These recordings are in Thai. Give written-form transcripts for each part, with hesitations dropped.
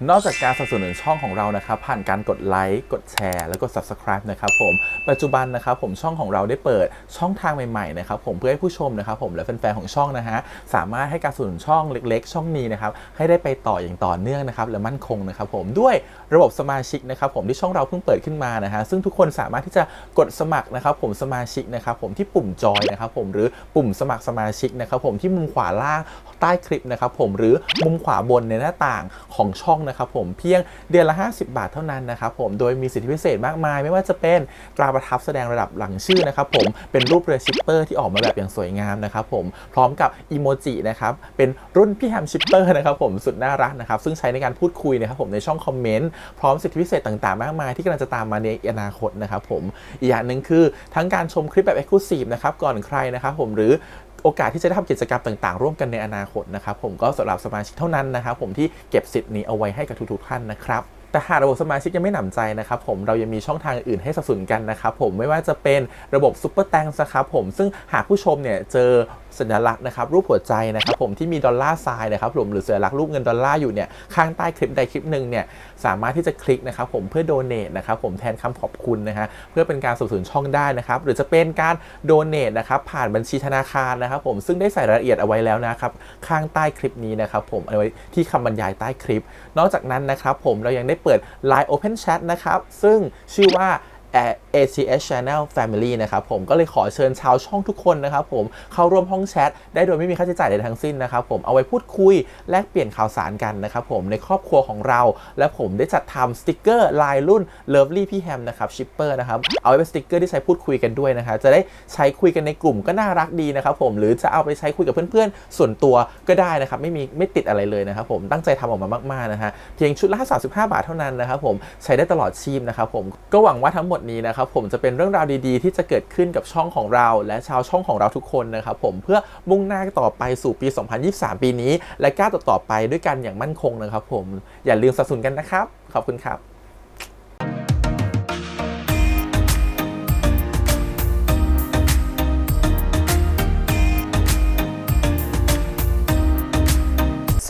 นอกจากการสนับสนุนช่องของเรานะครับผ่านการกดไลค์กดแชร์แล้วก็ Subscribe นะครับผมปัจจุบันนะครับผมช่องของเราได้เปิดช่องทางใหม่ๆนะครับผมเพื่อให้ผู้ชมนะครับผมและแฟนๆของช่องนะฮะสามารถให้การสนับสนุนช่องเล็กๆช่องนี้นะครับให้ได้ไปต่ออย่างต่อเนื่องนะครับและมั่นคงนะครับผมด้วยระบบสมาชิกนะครับผมที่ช่องเราเพิ่งเปิดขึ้นมานะฮะซึ่งทุกคนสามารถที่จะกดสมัครนะครับผมสมาชิกนะครับผมที่ปุ่มจอยนะครับผมหรือปุ่มสมัครสมาชิกนะครับผมที่มุมขวาล่างใต้คลิปนะครับผมหรือมุมขวาบนในหน้าต่างของช่องนะครับผมเพียงเดือนละ50 บาทเท่านั้นนะครับผมโดยมีสิทธิพิเศษมากมายไม่ว่าจะเป็นตราประทับแสดงระดับหลังชื่อนะครับผมเป็นรูปเรือชิปเปอร์ที่ออกมาแบบอย่างสวยงามนะครับผมพร้อมกับอีโมจินะครับเป็นรุ่นพี่แฮมชิปเปอร์นะครับผมสุดน่ารักนะครับซึ่งใช้ในการพูดคุยนะครับผมในช่องคอมเมนต์พร้อมสิทธิพิเศษต่างๆมากมายที่กำลังจะตามมาในอนาคตนะครับผมอีกอย่างหนึ่งคือทั้งการชมคลิปแบบ Exclusive นะครับก่อนใครนะครับผมหรือโอกาสที่จะได้ทำกิจกรรมต่างๆร่วมกันในอนาคตนะครับผมก็สำหรับสมาชิกเท่านั้นนะครับผมที่เก็บสิทธิ์นี้เอาไว้ให้กับทุกๆท่านนะครับแต่หากระบบสมาชิกยังไม่หนำใจนะครับผมเรายังมีช่องทางอื่นให้สนับสนุนกันนะครับผมไม่ว่าจะเป็นระบบซุปเปอร์แตงนะครับผมซึ่งหากผู้ชมเนี่ยเจอสัญลักษณ์นะครับรูปหัวใจนะครับผมที่มีดอลลาร์ไซน์นะครับผมหรือสัญลักษณ์รูปเงินดอลลาร์อยู่เนี่ยข้างใต้คลิปใดคลิปหนึ่งเนี่ยสามารถที่จะคลิกนะครับผมเพื่อโดเนทนะครับผมแทนคำขอบคุณนะฮะเพื่อเป็นการสนับสนุนช่องได้นะครับหรือจะเป็นการโดเนทนะครับผ่านบัญชีธนาคารนะครับผมซึ่งได้ใส่รายละเอียดเอาไว้แล้วนะครับข้างใต้คลิปนี้นะครับผมเอาไว้ที่คำบรรยายใต้คลิปนอกจากนั้นนะครับผมเรายังได้เปิด Line Open Chat นะครับซึ่งชื่อว่า ACS Channel Family นะครับผมก็เลยขอเชิญชาวช่องทุกคนนะครับผมเข้าร่วมห้องแชทได้โดยไม่มีค่าใช้จ่ายใดทั้งสิ้นนะครับผมเอาไว้พูดคุยแลกเปลี่ยนข่าวสารกันนะครับผมในครอบครัวของเราและผมได้จัดทำสติกเกอร์ลายรุ่น Lovely พี่แฮมนะครับชิปเปอร์นะครับเอาไว้เป็นสติกเกอร์ที่ใช้พูดคุยกันด้วยนะครับจะได้ใช้คุยกันในกลุ่มก็น่ารักดีนะครับผมหรือจะเอาไปใช้คุยกับเพื่อนๆส่วนตัวก็ได้นะครับไม่ติดอะไรเลยนะครับผมตั้งใจทำออกมามากๆนะฮะเพียงชุดละ35 บาทเท่านั้นนะครับผมใช้ได้ตลอดชีพนะครับผมก็หวังว่าทั้งหมดนี้นะครับผมจะเป็นเรื่องราวดีๆที่จะเกิดขึ้นกับช่องของเราและชาวช่องของเราทุกคนนะครับผมเพื่อมุ่งหน้าต่อไปสู่ปี 2023 ปีนี้และก้าวต่อไปด้วยกันอย่างมั่นคงนะครับผมอย่าลืมสนับสนุนกันนะครับขอบคุณครับ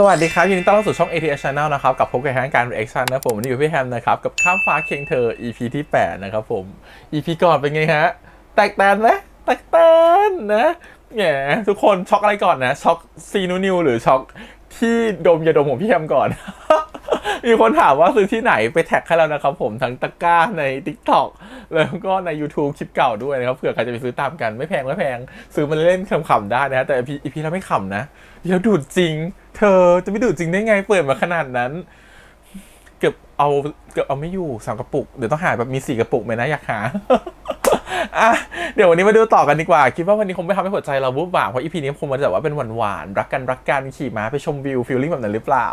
สวัสดีครับยินดีต้อนรับสู่ช่อง ATS Channel นะครับกับพบกับการ reaction นะผมวันนี้อยู่พี่แฮมนะครับกับข้ามฟ้าเคียงเธอ EP ที่ 8 นะครับผม EP ก่อนเป็นไงฮะแตกแตนไหมแตกแตนนะแหมทุกคนช็อกอะไรก่อนนะช็อกซีนูนิวหรือช็อกที่ดมยาดมของพี่แฮมก่อน มีคนถามว่าซื้อที่ไหนไปแท็กให้แล้วนะครับผมทั้งตะกร้าใน TikTok แล้วก็ใน YouTube คลิปเก่าด้วยนะครับเผื่อใครจะไปซื้อตามกันไม่แพงซื้อมาเล่นขำๆได้นะแต่ EP เราไม่ขำนะเราดูดจริงเธอจะไม่ดูดจริงได้ไงเปิดมาขนาดนั้นเกือบเอาไม่อยู่3 กระปุกเดี๋ยวต้องหาแบบมี4 กระปุกไหมนะอยากหา เดี๋ยววันนี้มาดูต่อกันดีกว่าคิดว่าวันนี้คงไม่ทำให้หัวใจเราวูบวาบเพราะ EP นี้คงมันจะว่าเป็นหวานๆรักกันขี่ม้าไปชมวิวฟีลลิ่งแบบนั้นหรือเปล่า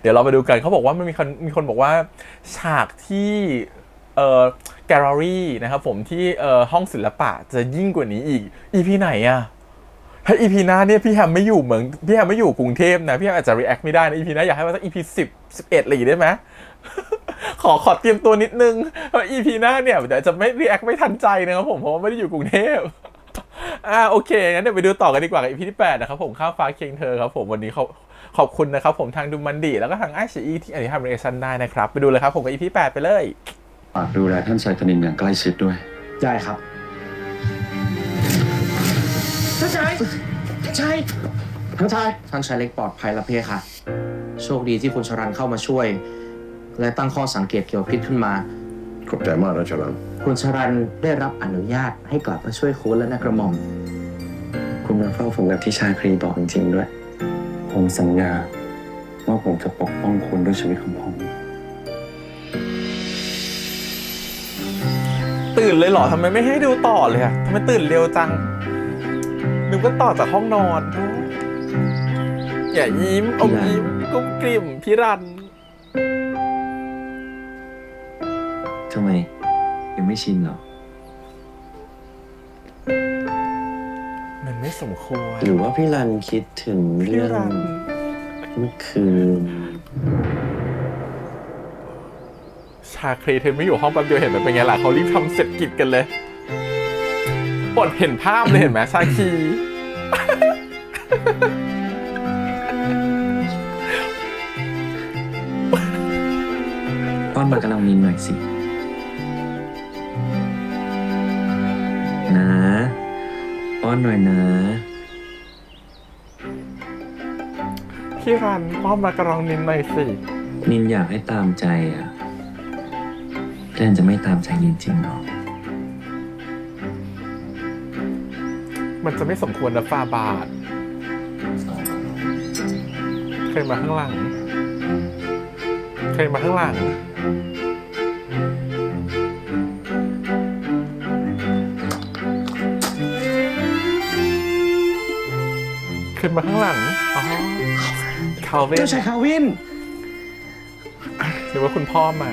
เดี๋ยวเรามาดูกันเขาบอกว่ามันมีคนบอกว่าฉากที่แกลเลอรี่นะครับผมที่ห้องศิลปะจะยิ่งกว่านี้อีก EP ไหนอะถ้า EP หน้าเนี่ยพี่แฮมไม่อยู่เหมือนพี่แฮมไม่อยู่กรุงเทพนะพี่แฮมอาจจะ react ไม่ได้นะ EP หน้าอยากให้มาสัก EP 10 11อะไรอย่างงี้ได้ไหม ขอเตรียมตัวนิดนึงเพราะ EP หน้าเนี่ยเดี๋ยวจะไม่ react ไม่ทันใจนะครับผมเพราะว่าไม่ได้อยู่กรุงเทพโอเคงั้นเดี๋ยวไปดูต่อกันดีกว่ากับ EP ที่ 8 นะครับผมข้าวฟ้าเคียงเธอครับผมวันนี้ขอบคุณนะครับผมทางดูมันดีแล้วก็ทางไอซีที่อนุญาตทำ reaction ได้นะครับไปดูเลยครับผมกับ EP 8 ไปเลยฝากดูแลท่านไซคานินอย่างใกล้ชิดด้วยได้ครับท่านชายท่านชายท่านชายเล็กปลอดภัยแล้วพี่ค่ะโชคดีที่คุณชรันเข้ามาช่วยและตั้งข้อสังเกตเกี่ยวกับพิษขึ้นมาขอบใจมากนะชรันคุณชรันได้รับอนุญาตให้กลับมาช่วยคุณและนักกระหม่อมคุณมาเฝ้าผมแบบที่ชายครีบอกจริงๆด้วยผมสัญญาว่าผมจะปกป้องคุณด้วยชีวิตของผมตื่นเลยเหรอทำไมไม่ให้ดูต่อเลยอะทำไมตื่นเร็วจังนึกว่าต่อจากห้องนอนอย่ายิ้มอมยิ้มกุ้มกลิ่มพี่รันทำไมยังไม่ชินเหรอมันไม่สมควรหรือว่าพี่รันคิดถึงเรื่องเมื่อคืนชาครีเธอไม่อยู่ห้องแป๊บเดียวเห็นมันเป็นไงล่ะเขารีบทำเสร็จกิจกันเลยปดเห็นภาพเลยเห็นไหมชาคี ป้อนมากระลองนินหน่อยสินะป้อนหน่อยนะ พี่รันป้อมมากระรองนินหน่อยสิ นินอยากให้ตามใจอ่ะพี่รันจะไม่ตามใจนินจริงหรอ มันจะไม่สมควรนะฟาบาทเคยมาข้างหลังเคยมาข้างหลังขึ้นมาข้างหลัง อ๋อคาเว่น เจ้าชายคาวิน หรือว่าคุณพ่อมา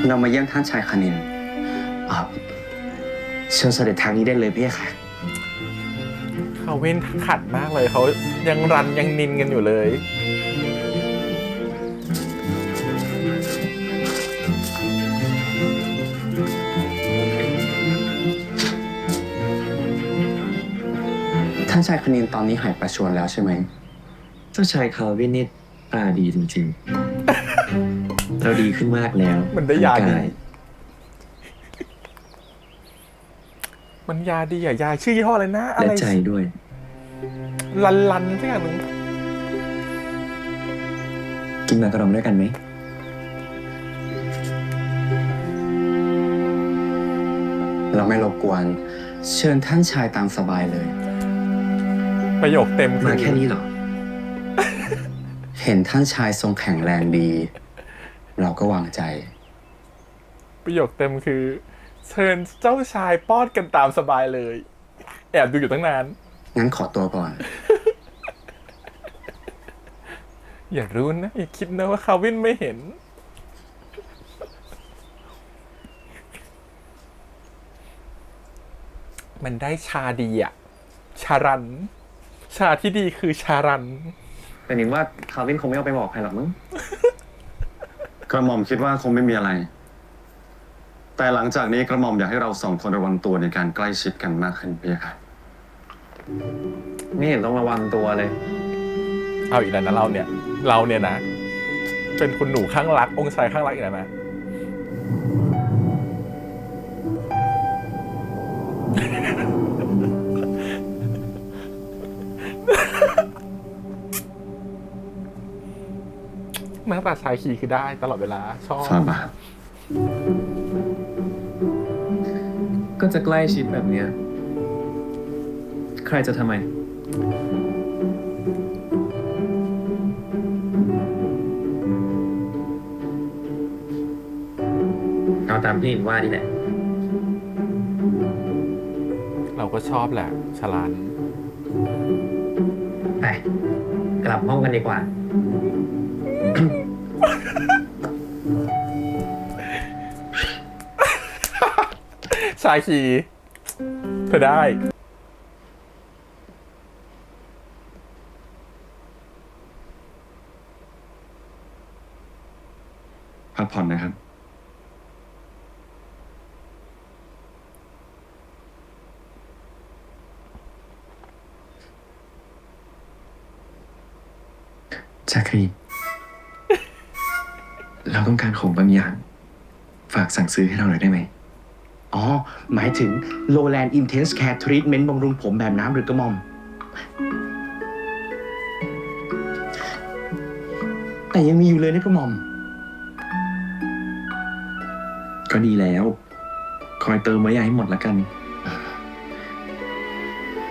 เรามาเยี่ยมท่านชายคณิน เชิญเสด็จทางนี้ได้เลยพี่ค่ะ คาเว่นขัดมากเลยเขายังรันยังนินกันอยู่เลย ท่านชายคณินตอนนี้หายประชวรแล้วใช่ไหมเจ้าชายคาวินนี่ตาดีจริงๆ เราดีขึ้นมากแล้ว มันได้ยาดี ทั้งก มันยาดีอ่ะยาชื่อยี่ห้ออะไรนะอะ และ ไร ใจด้วย ลันสักอย่างหนึ่ง กินมากระรองด้วยกันไหม เราไม่รบกวน เชิญท่านชายตามสบายเลย ประโยคเต็มคื มา อ แค่นี้เหรอ เห็นท่านชายทรงแข็งแรงดี เราก็วางใจ ประโยคเต็มคือ เชิญเจ้าชายป้อนกันตามสบายเลย แอบดูอยู่ตั้งนาน งั้นขอตัวก่อน อย่ารู้นะ อย่าคิดนะว่าคาวินไม่เห็น มันได้ชาดีอะชารัน ชาที่ดีคือชารัน แต่นินว่าคาวินคงไม่เอาไปบอกใครหรอกมั้ง กระหม่อมคิดว่าคงไม่มีอะไร แต่หลังจากนี้กระหม่อมอยากให้เราสองคนระวังตัวในการใกล้ชิดกันมากขึ้นพี่ค่ะ ไม่เห็นต้องระวังตัวเลย เอาอีกแล้วนะเราเนี่ยนะ เป็นคุณหนูข้างรัก องค์ชายข้างรักอีกแล้วนะ หน้าตาชายคีคือได้ตลอดเวลา ชอบ ฟาบาท ก็จะใกล้ชิดแบบเนี้ย ใครจะทำไม เอาตามที่เห็นว่านี่แหละ เราก็ชอบแหละชลัน ไป กลับห้องกันดีกว่า ชายคีเธอได้ พักผ่อนนะครับ แจ็ครีเราต้องการของบางอย่าง ฝากสั่งซื้อให้เราหน่อยได้ไหม อ๋อ หมายถึง Lowland Intense Care Treatment บำรุงผมแบบน้ำหรือกระหม่อม แต่ยังมีอยู่เลยนะกระหม่อม ก็ดีแล้ว คอยเติมไว้อย่าให้หมดละกัน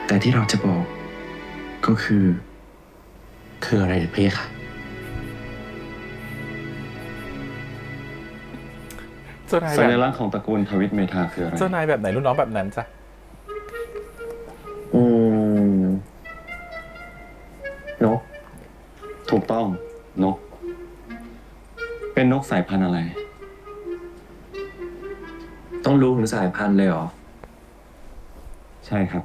แต่ที่เราจะบอก ก็คือ คืออะไรเพี่ค่ะ เจ้านาย สั แบ ญ บ ลักษณ์ของตระกูลทวิตเมธาคืออะไร เจ้านายแบบไหนรุ่นน้องแบบนั้นจ้ะ นก ถูกต้อง นก เป็นนกสายพันธุ์อะไร ต้องรู้ถึงสายพันธุ์เลยเหรอ ใช่ครับ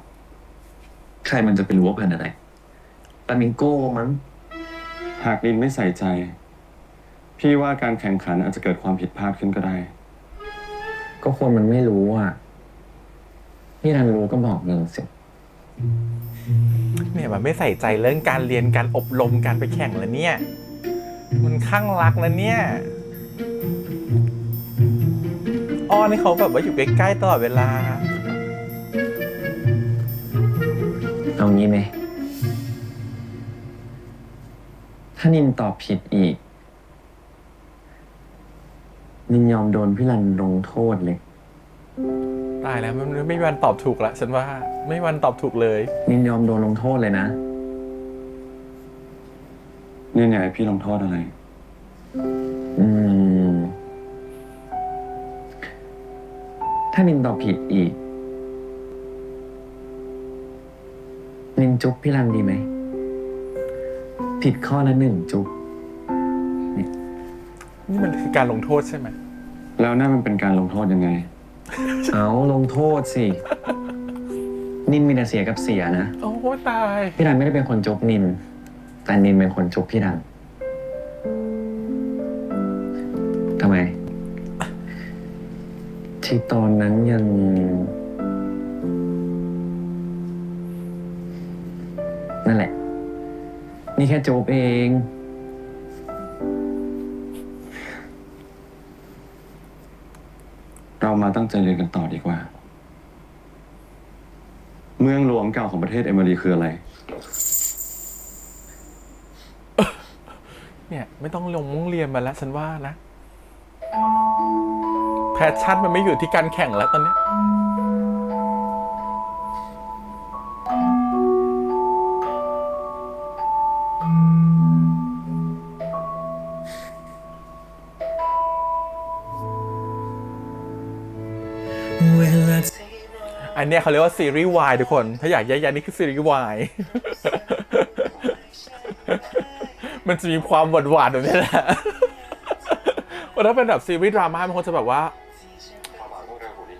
ใครมันจะไปรู้ว่าพันธุ์อะไรฟลามิงโก้มั้ง หากดินไม่ใส่ใจ พี่ว่าการแข่งขันอาจจะเกิดความผิดพลาดขึ้นก็ได้ ก็คนมันไม่รู้อ่ะ พี่รันรู้ก็บอกมึงสิ เนี่ยมันไม่ใส่ใจเรื่องการเรียนการอบรมการไปแข่งแล้วเนี่ยมันข้างรักนะเนี่ยอ้อนี่เขาแบบว่าอยู่ใกล้ๆตลอดเวลา เอางี้ไหม ถ้านินตอบผิดอีก นินยอมโดนพี่รันลงโทษเลย ตายแล้วมันไม่มีวันตอบถูกละฉันว่าไม่มีวันตอบถูกเลย นินยอมโดนลงโทษเลยนะ นี่ไงพี่ลงโทษอะไร อืม ถ้านินตอบผิดอีก นินจุ๊บพี่รันดีไหม ผิดข้อละ1 จุ๊บ นี่มันคือการลงโทษใช่ไหม แล้วนั่นมันเป็นการลงโทษยังไง เอาลงโทษสิ นินมีแต่เสียกับเสียนะ โอ้ตาย พี่รันไม่ได้เป็นคนจุ๊บนิน แต่นินเป็นคนจุ๊บพี่รัน ทำไม ที่ตอนนั้นยัง นั่นแหละ นี่แค่จุ๊บเอง เรามาตั้งใจเรียนกันต่อดีกว่า เมืองหลวงเก่าของประเทศเอมิรีคืออะไร เนี่ยไม่ต้องลงมุ่งเรียนมาแล้วฉันว่านะแพชชั่นมันไม่อยู่ที่การแข่งแล้วตอนเนี้ยอันเนี้ยเขาเรียกว่าซีรีส์วายทุกคน ถ้าอยากแยกแยะนี่คือซีรีส์วาย มันจะมีความหวานๆแบบนี้แหละว่าถ้าเป็นแบบซีรีส์ดราม่ามันคงจะแบบว่า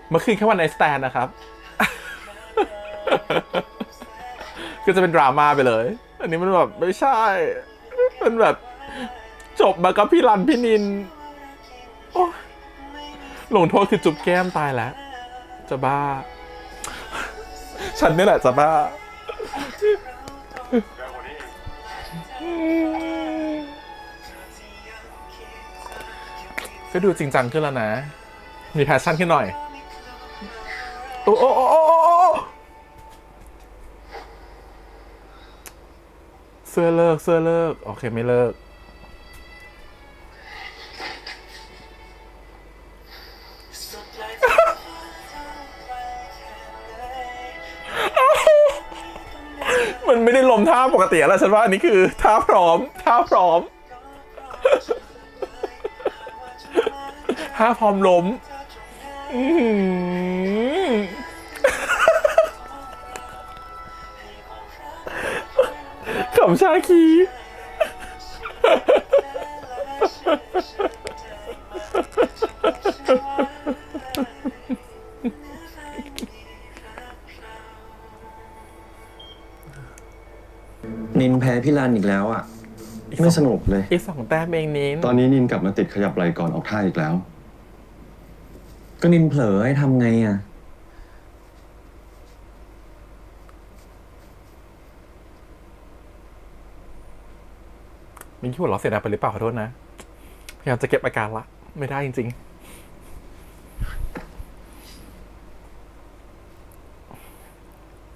เมื่อคืนแค่วันไนท์สแตนนะครับ ก็จะเป็นดราม่าไปเลย อันนี้มันแบบไม่ใช่ มันแบบจบมากับพี่รันพี่นินโอ๊ยลงโทษคือจุบแก้มตายแล้ว จะบ้า ฉันนี่แหละจะบ้า ก็ดูจริงจังขึ้นแล้วนะ มีแพชชั่นขึ้นหน่อย โอ้โอ้โอ้โอ้โอ้เสื้อเลิก โอเคไม่เลิก มันไม่ได้ลมท่าปกติแล้วฉันว่าอันนี้คือท่าพร้อมท่าพร้อมล้มขำชาคีนินแพ้พี่รันอีกแล้วอ่ะ ไม่สนุกเลย อีก2 แต้มเองนิน ตอนนี้นินกลับมาติดขยับไหล่ก่อนออกท่าอีกแล้ว ก็นินเผลอให้ทำไงอ่ะ มินคิดว่าเราเสียดายไปหรือเปล่าขอโทษนะ พยายามจะเก็บอาการละ ไม่ได้จริงๆ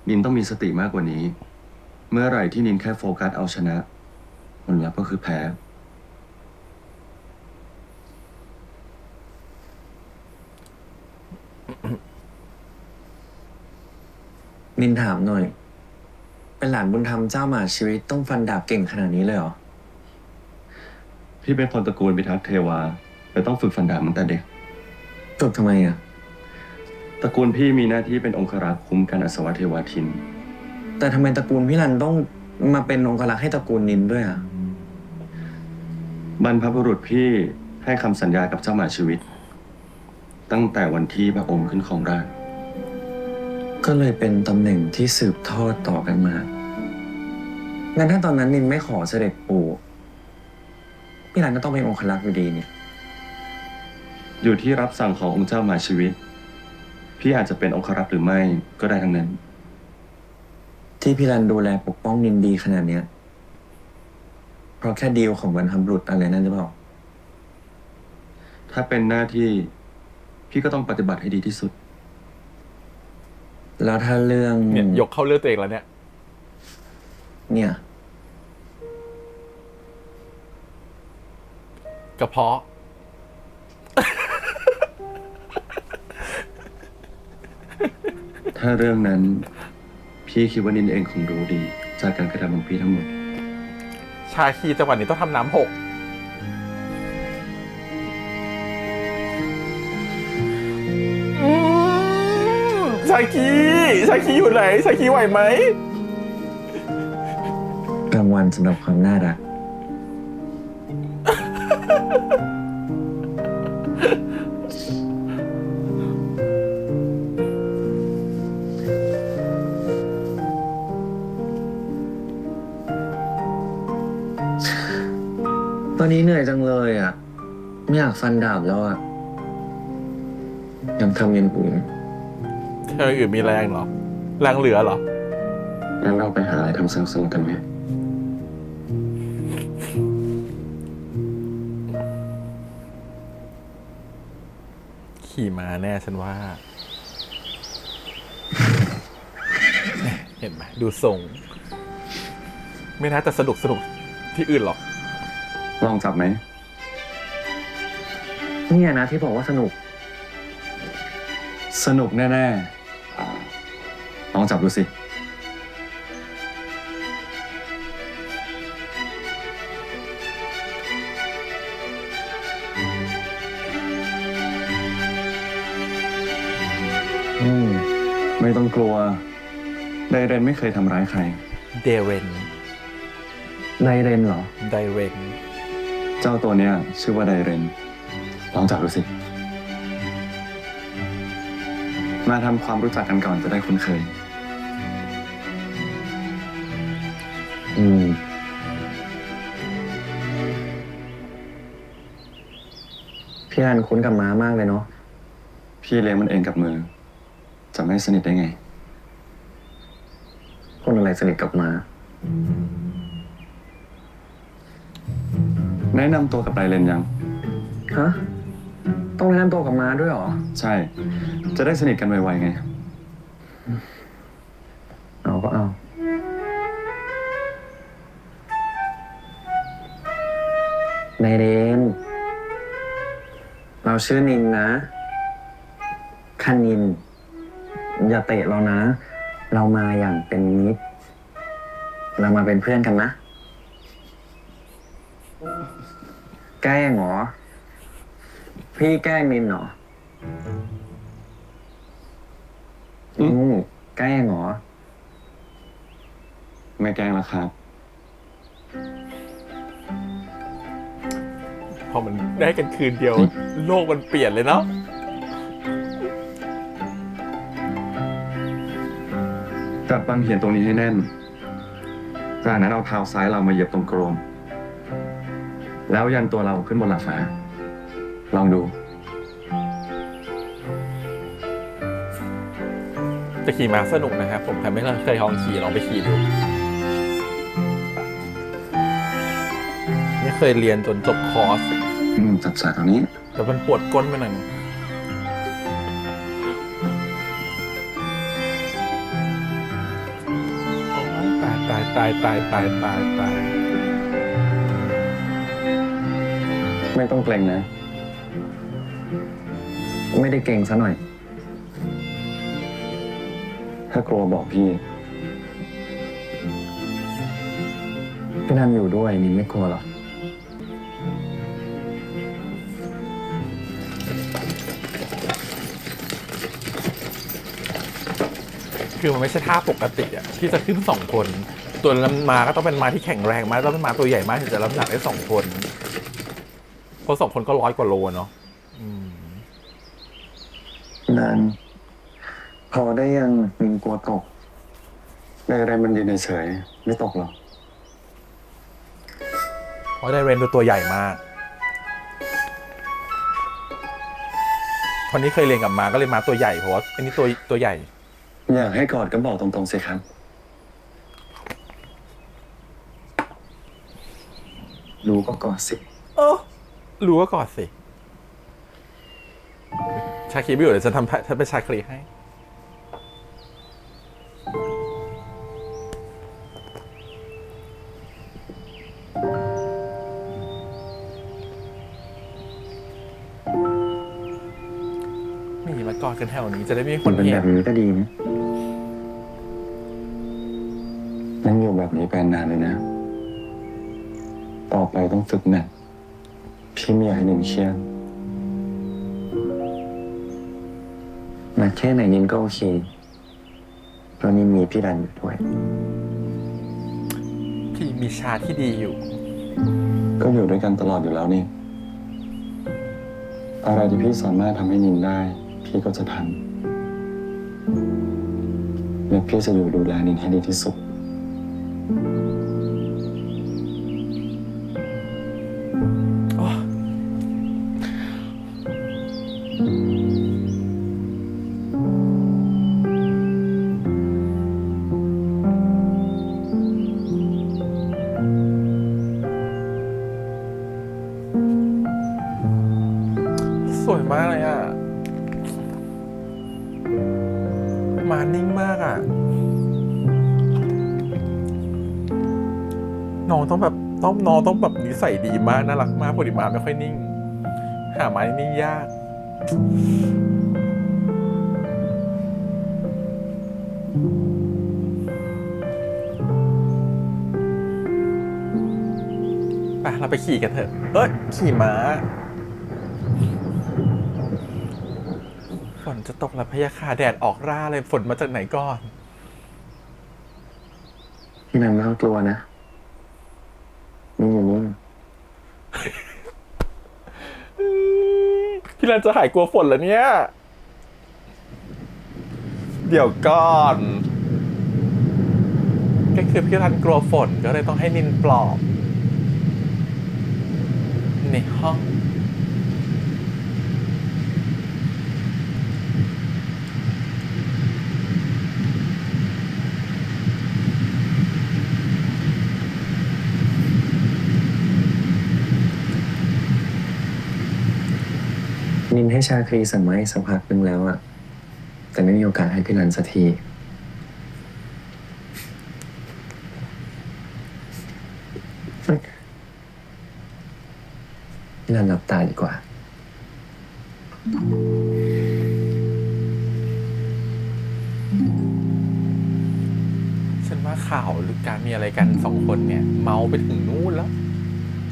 นินต้องมีสติมากกว่านี้ เมื่อไหร่ที่นินแค่โฟกัสเอาชนะผลลัพธ์ก็คือแพ้ นินถามหน่อย เป็นหลานบุญธรรมเจ้าหมาชีวิตต้องฟันดาบเก่งขนาดนี้เลยเหรอ พี่เป็นคนตระกูลพิทักษ์เทวาแต่ต้องฝึกฟันดาบตั้งแต่เด็ก ฝึกทำไมอ่ะ ตระกูลพี่มีหน้าที่เป็นองครักษ์คุ้มกันอสวเทวาทิน แต่ทำไมตระกูลพี่รันต้องมาเป็นองครักษ์ให้ตระกูลนินด้วยอ่ะ บรรพบุรุษพี่ให้คำสัญญากับเจ้าหมาชีวิต ตั้งแต่วันที่พระองค์ขึ้นครองราชย์ ก็เลยเป็นตำแหน่งที่สืบทอดต่อกันมา งั้นถ้าตอนนั้นนินไม่ขอเสด็จปู่ พี่รันก็ต้องเป็นองครักษ์อยู่ดีเนี่ย อยู่ที่รับสั่งขององค์เจ้าหมาชีวิต พี่อาจจะเป็นองครักษ์หรือไม่ก็ได้ทั้งนั้น ที่พี่รันดูแลปกป้องนินดีขนาดเนี้ยเพราะแค่ดีลของบรรพบุรุษอะไรนั่นหรือเปล่า ถ้าเป็นหน้าที่ พี่ก็ต้องปฏิบัติให้ดีที่สุด แล้วถ้าเรื่อง เนี่ยยกเข้าเรื่องตัวเองแล้วเนี่ย เนี่ย กระเพาะ ถ้าเรื่องนั้น พี่คิดว่านินเองคงรู้ดี จากการกระทำของพี่ทั้งหมด ชาคีจังหวะนี้ต้องทำน้ำหกชาคีอยู่ไหน ชาคีไหวไหม รางวัลสำหรับความน่ารัก ตอนนี้เหนื่อยจังเลยอ่ะ ไม่อยากฟันดาบแล้วอ่ะ ยังทำอย่างอื่น เธออื่นมีแรงเหรอ แรงเหลือเหรอ งั้นเราไปหาอะไรทำสนุกๆกันไหม ขี่ม้าแน่ฉันว่า เห็นไหมดูทรง ไม่น่าจะสนุกที่อื่นหรอก ลองจับไหม เนี่ยนะที่บอกว่าสนุก สนุกแน่ๆ ลองจับดูสิ ไม่ต้องกลัว ไดเรนไม่เคยทำร้ายใคร เดเรน ไดเรนเหรอ ไดเรน เจ้าตัวเนี้ยชื่อว่าไดเรน ลองจับดูสิ มาทำความรู้จักกันก่อนจะได้คุ้นเคย พี่รันคุ้นกับม้ามากเลยเนาะ พี่เลี้ยงมันเองกับมือ จะไม่สนิทได้ไง คนอะไรสนิทกับม้า แนะนำตัวกับไดเรนยัง ฮะ ต้องแนะนำตัวกับม้าด้วยเหรอ ใช่ จะได้สนิทกันไวๆไง เอาก็เอา ไดเรน เราชื่อนินนะคณิน อย่าเตะเรานะ เรามาอย่างเป็นมิตร เรามาเป็นเพื่อนกันนะ แกล้งเหรอ พี่แกล้งนินเหรอ อืม แกล้งเหรอ ไม่แกล้งแล้วครับ พอมันได้กันคืนเดียว โลกมันเปลี่ยนเลยเนาะ จับบังเหียนตรงนี้ให้แน่น จากนั้นเอาเท้าซ้ายเรามาเหยียบตรงกรม แล้วยันตัวเราขึ้นบนหลังฟ้า ลองดู จะขี่ม้าสนุกนะครับ ผมแต่ไม่เคยลองขี่ลองไปขี่ดู ไม่เคยเรียนจนจบคอร์ส จับสายตรงนี้ แต่มันปวดก้นไปหน่อยโอ้ยตาย ไม่ต้องเกรงนะ ไม่ได้เก่งซะหน่อย ถ้ากลัวบอกพี่ พี่นันอยู่ด้วยนินไม่กลัวหรอก คือมันไม่ใช่ท่าปกติอะที่จะขึ้น2 คน ตัวม้าก็ต้องเป็นม้าที่แข็งแรงม้าต้องเป็นม้าตัวใหญ่มากถึงจะรับน้ำหนักได้2 คน เพราะ2 คนก็100 กว่าโลเนาะ นันพอได้ยังนินกลัวตก ในอะไรมันยืนเฉยๆไม่ตกหรอก เพราะไดเรนตัวใหญ่มาก คนนี้เคยเรียนกับม้าก็เลยม้าตัวใหญ่เพราะว่าอันนี้ตัวใหญ่ อยากให้กอดก็บอกตรงๆสิครับ รู้ก็กอดสิ เออรู้ว่ากอดสิ ชาคีไม่อยู่เดี๋ยวฉันเป็นชาคลีให้ มีมากอดกันแถวนี้จะได้ไม่มีค มัน นเป็น เห็ แบ น บนี้ก็ดีนะนั่งอยู่แบบนี้เป็นนานเลยนะ ต่อไปต้องฝึกหนักพี่ไม่อยากให้นินเครียดหนักแค่ไหนนินก็โอเคเพราะนินมีพี่รันอยู่ด้วย พี่มีชาที่ดีอยู่ ก็อยู่ด้วยกันตลอดอยู่แล้วนี่ อะไรที่พี่สามารถทำให้นินได้ พี่ก็จะทำและพี่จะอยู่ดูแลนินให้ดีที่สุด สวยมากเลยอ่ะ มานิ่งมากอ่ะ น้องต้องแบบน้องต้องแบบนิสัยดีมากน่ารักมากปกติมาไม่ค่อยนิ่ง หามานิ่งยาก ไปเราไปขี่กันเถอะ เอ้ย ขี่ม้า ฝนจะตกแล้วพะยะค่ะแดดออกร่าเลย ฝนมาจากไหนก่อน พี่นันไม่ต้องกลัวนะนินอยู่นิ่ง พี่รันจะหายกลัวฝนแล้วเนี่ย เดี๋ยวก่อน ก็คือพี่รันกลัวฝนก็เลยต้องให้นินปลอบในห้อง นินให้ชาครีสั่งมาให้สักพักหนึ่งแล้วอะแต่ไม่มีโอกาสให้พี่รันสักที พี่รันหลับตาดีกว่า ฉันว่าข่าวหรือการมีอะไรกันสองคนเนี่ย เมาไปถึงนู่นแล้ว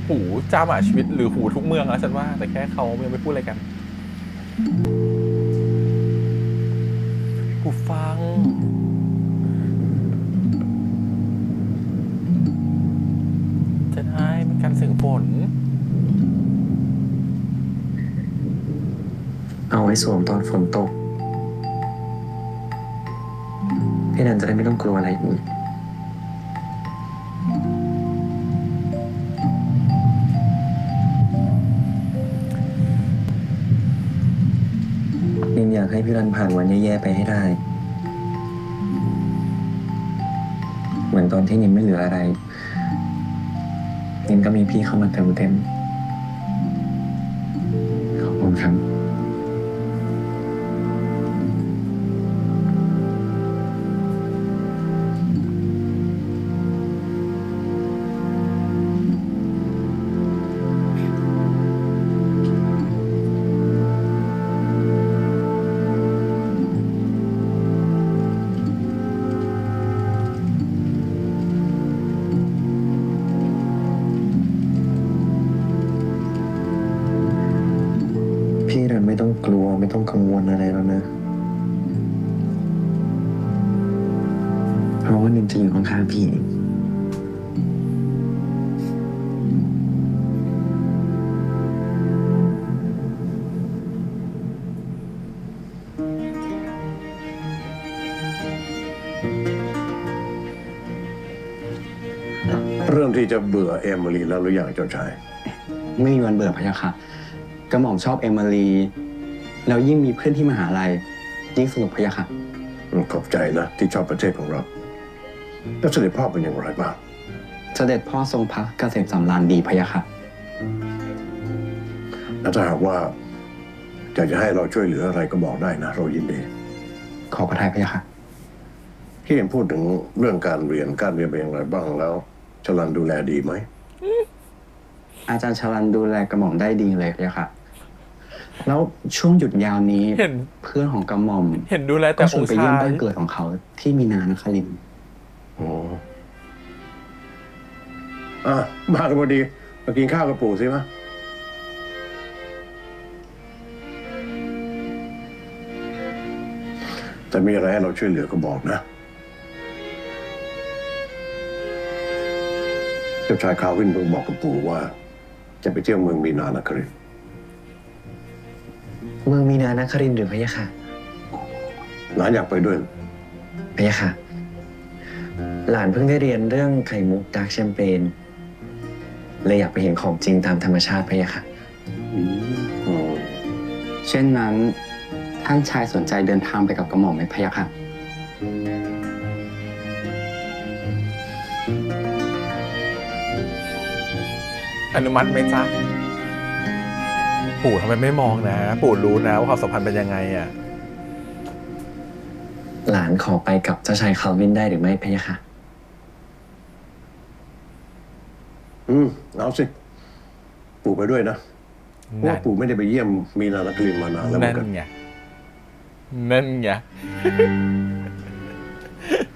หูจ้าหมาชีวิตหรือหูทุกเมืองแล้วฉันว่า แต่แค่เขายังไม่พูดอะไรกัน หูฟัง จะได้เป็นการเสียงฝน เอาไว้สวมตอนฝนตก พี่นันจะได้ไม่ต้องกลัวอะไรอีก นินอยากให้พี่รันผ่านวันแย่ๆไปให้ได้ เหมือนตอนที่นินไม่เหลืออะไร นินก็มีพี่เข้ามาเติมเต็ม ขอบคุณครับ พี่รันไม่ต้องกลัวไม่ต้องกังวลอะไรแล้วนะ เพราะว่านินจะอยู่ข้างๆพี่ เรื่องที่จะเบื่อเอมิลีแล้วหรือยังเจ้าชาย ไม่มีวันเบื่อพะยะค่ะกระหม่อมชอบเอมิลีแล้วยิ่งมีเพื่อนที่มหาลัยยิ่งสนุกพะยะค่ะ ขอบใจนะที่ชอบประเทศของเรา แล้วเสด็จพ่อเป็นอย่างไรบ้าง เสด็จพ่อทรงพักเกษมสำราญดีพะยะค่ะ แล้วถ้าหากว่าอยากจะให้เราช่วยเหลืออะไรก็บอกได้นะ เรายินดี ขอพระทัยพะยะค่ะ พี่เห็นพูดถึงเรื่องการเรียนเป็นอย่างไรบ้างแล้วชลันดูแลดีไหม อาจารย์ชลันดูแลกระหม่อมได้ดีเลยพะยะค่ะ แล้วช่วงหยุดยาวนี้ เห็น เพื่อนของกระหม่อม เห็นดูแลแต่ ก็ช อ วน งค์ ไปเยี่ยม ชาย บ้านเกิดของเขาที่มีนานครินทร์ อ๋อมากันพอดีมากินข้าวกับปู่สิมะแต่มีอะไรให้เราช่วยเหลือก็บอกนะ เจ้าชายคาวินเพิ่งบอกกับปู่ว่า จะไปเที่ยวเมืองมีนานครินทร์ เมืองมีนานครินทร์หรือพะยะค่ะ หลานอยากไปด้วย พะยะค่ะ หลานเพิ่งได้เรียนเรื่องไข่มุกดาร์กแชมเปญเลยอยากไปเห็นของจริงตามธรรมชาติพะยะค่ะ อืม เช่นนั้น ท่านชายสนใจเดินทางไปกับกระหม่อมไหมพะยะค่ะ อนุมัติไหมจ๊ะ ปู่ทำไมไม่มองนะ ปู่รู้นะว่าความสัมพันธ์เป็นยังไงอ่ะ หลานขอไปกับเจ้าชายคาวินได้หรือไม่พะยะค่ะ เอาสิ ปู่ไปด้วยนะเพราะว่าปู่ไม่ได้ไปเยี่ยมมีนานครินทร์มานานแล้วเหมื นั่ อน นกัน ไง นั่นไง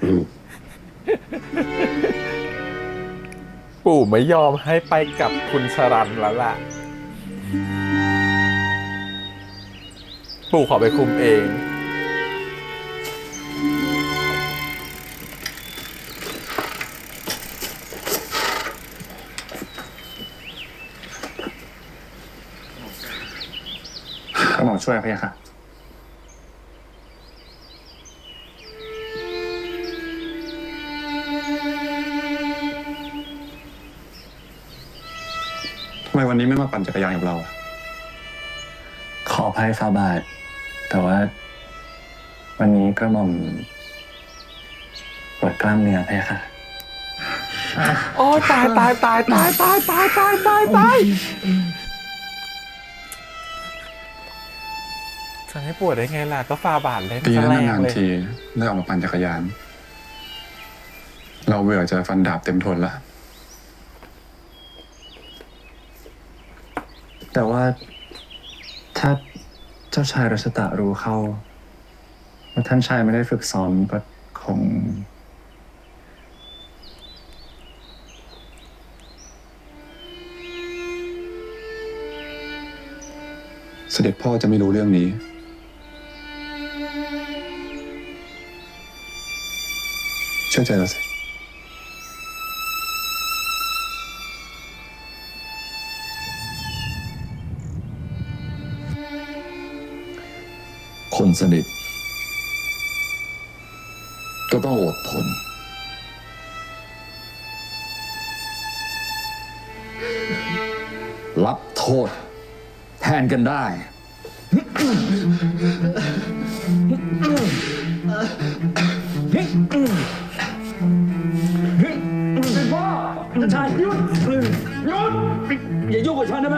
อืม ปู่ไม่ยอมให้ไปกับคุณชรันแล้วล่ะ ปู่ขอไปคุมเอง กระหม่อมช่วยพะยะค่ะ ทำไมวันนี้ไม่มาปั่นจักรยานกับเรา ขออภัยฟาบาท แต่ว่า วันนี้กระหม่อมปวดกล้ามเนื้อพะยะค่ะ โอ้ตายจะให้ปวดได้ไงล่ะ ก็ฟาบาทเล่น ดี ซะ นะ แรง นาน เลย ๆทีได้ออกมาปั่นจักรยาน เราเบื่อจะฟันดาบเต็มทนละ แต่ว่าถ้าเจ้าชายรัชตะรู้เข้าว่าท่านชายไม่ได้ฝึกซ้อมก็คง เสด็จพ่อจะไม่รู้เรื่องนี้ เชื่อใจเราสิ คนสนิทก็ต้องอดทน รับโทษ แทนกันได้ ท่านชายหยุดอย่ายุ่งกับฉันได้ไหม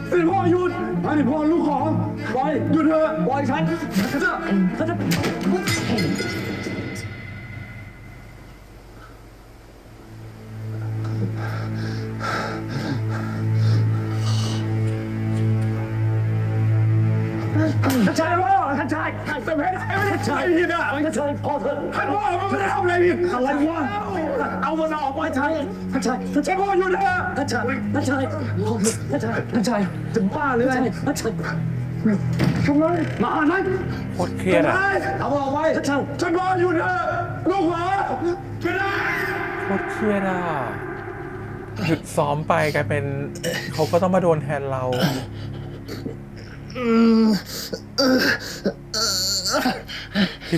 เป็นพ่อหยุดเป็นพ่อลูกของปล่อยหยุดเถอะปล่อยฉันฉันจะท่านชายพ่อท่านชายเป็นเพศไม่ได้ชายผิดอ่ะท่านชายพ่อเถอะท่านพ่อมันไม่ได้ทำอะไรผิดอะไรวะเอามันออกไปท่านชายพ่อหยุดเถอะท่านชายจะบ้าหรือไงท่านชายทำไมมาอ่านไหม โคตรเครียดอ่ะ เอาออกไปท่านพ่อหยุดเถอะลูกหลานไม่ได้ โคตรเครียดอ่ะ หยุดซ้อมไปกลายเป็น เขาก็ต้องมาโดนแทนเรา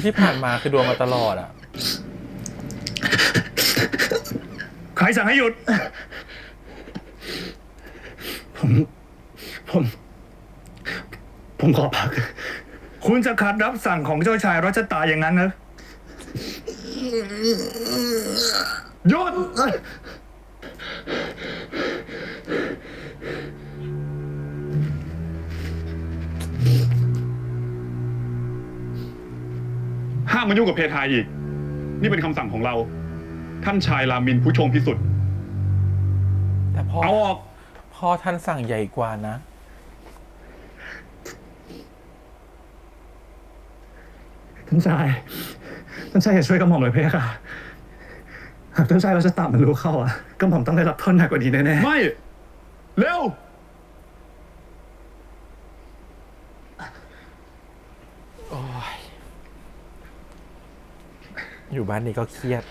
ที่ผ่านมาคือโดนมาตลอดอ่ะ ใครสั่งให้หยุด ผมขอพัก คุณจะขัดรับสั่งของเจ้าชายรัชตาอย่างนั้นนะหยุด างมายุ่งกับเพทายอีก นี่เป็นคำสั่งของเรา ท่านชายรามินผู้ชงพิสุทธิ์ แต่พ่อ เอาออก พ่อท่านสั่งใหญ่กว่านะ ท่านชายอย่าช่วยกระหม่อมเลยเพคะหากท่านชายเราจะตามมันรู้เข้าอ่ะกระหม่อมต้องได้รับโทษหนักกว่านี้แน่ ไม่ เร็ว โอ้ยอยู่บ้านนี้ก็เครียด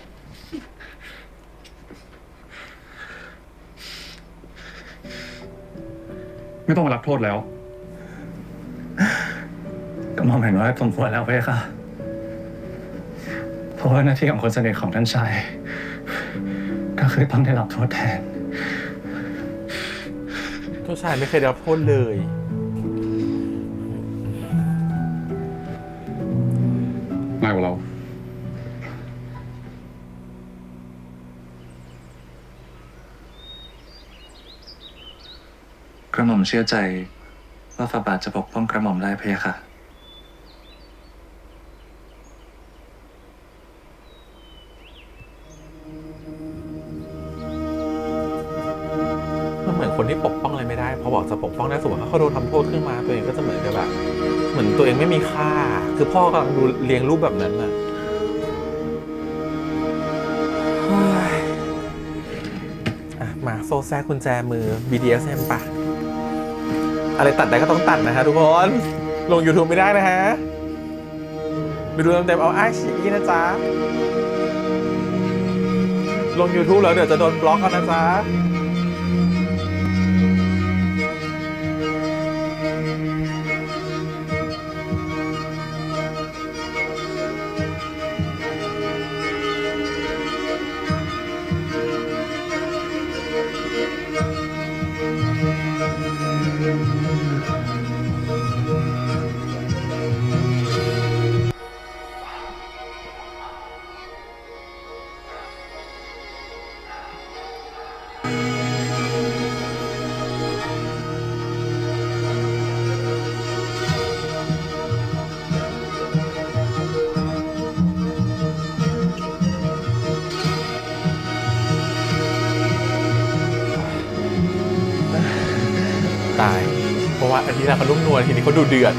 ไม่ต้องมารับโทษแล้ว ๆกระหม่อมเห็นว่าสมควรแล้วเพคะเพราะว่าหน้าที่ของคนสนิทของท่านชาย ก็คือต้องได้รับโทษแทน เจ้าชายไม่เคยได้รับโทษเลย นายของเรา กระหม่อมเชื่อใจว่าฝ่าบาทจะปกป้องกระหม่อมได้พะยะค่ะ มันเหมือนคนที่ปกป้องอะไรไม่ได้พอบอกจะปกป้องได้สมมติว่าเขาโดนทำโทษขึ้นมาตัวเองก็จะเหมือนกับแบบเหมือนตัวเองไม่มีค่า คือพ่อกำลังดูเลี้ยงลูกแบบนั้นน่ะเฮ้ยอ่ะมาโซ่แซ่กุญแจมือ BDSM ปะอะไรตัดได้ก็ต้องตัดนะฮะทุกคนลง YouTube ไม่ได้นะฮะไปดูเต็มๆเอาไอชีนะจ๊ะลง YouTube แล้วเดี๋ยวจะโดนบล็อกเอานะจ๊ะตายเพราะว่าอันนี้นะเขานุ่มนวลทีนี้เขาดูเดือด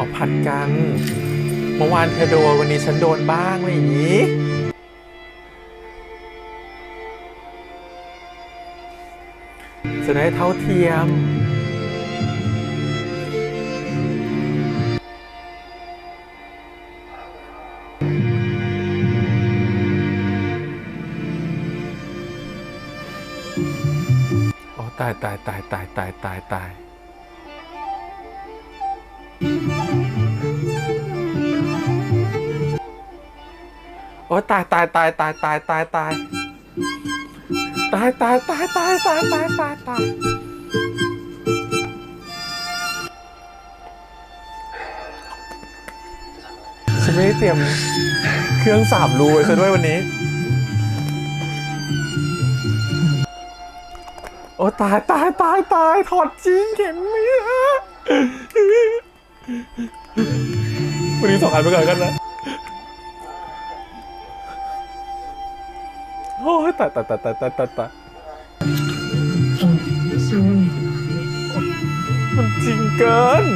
ออกผัดกัน เมื่อวานเธอโดนวันนี้ฉันโดนบ้างอะไรอย่างนี้จะได้เท่าเทียมโอ้ตายตายตายตายตายตายตายโอ้ตายตายตายตายตายตายตายตายตายตายตายตายตายตายตายฉันไม่ได้เตรียมเครื่อง3 รูไว้ซะด้วยวันนี้โอ้ตายตายตายตายถอดจริงเห็นไหมฮะวันนี้2 อันไปก่อนกันนะโอ้ยตายตายตายตายตายตายตายมันจริงเกิน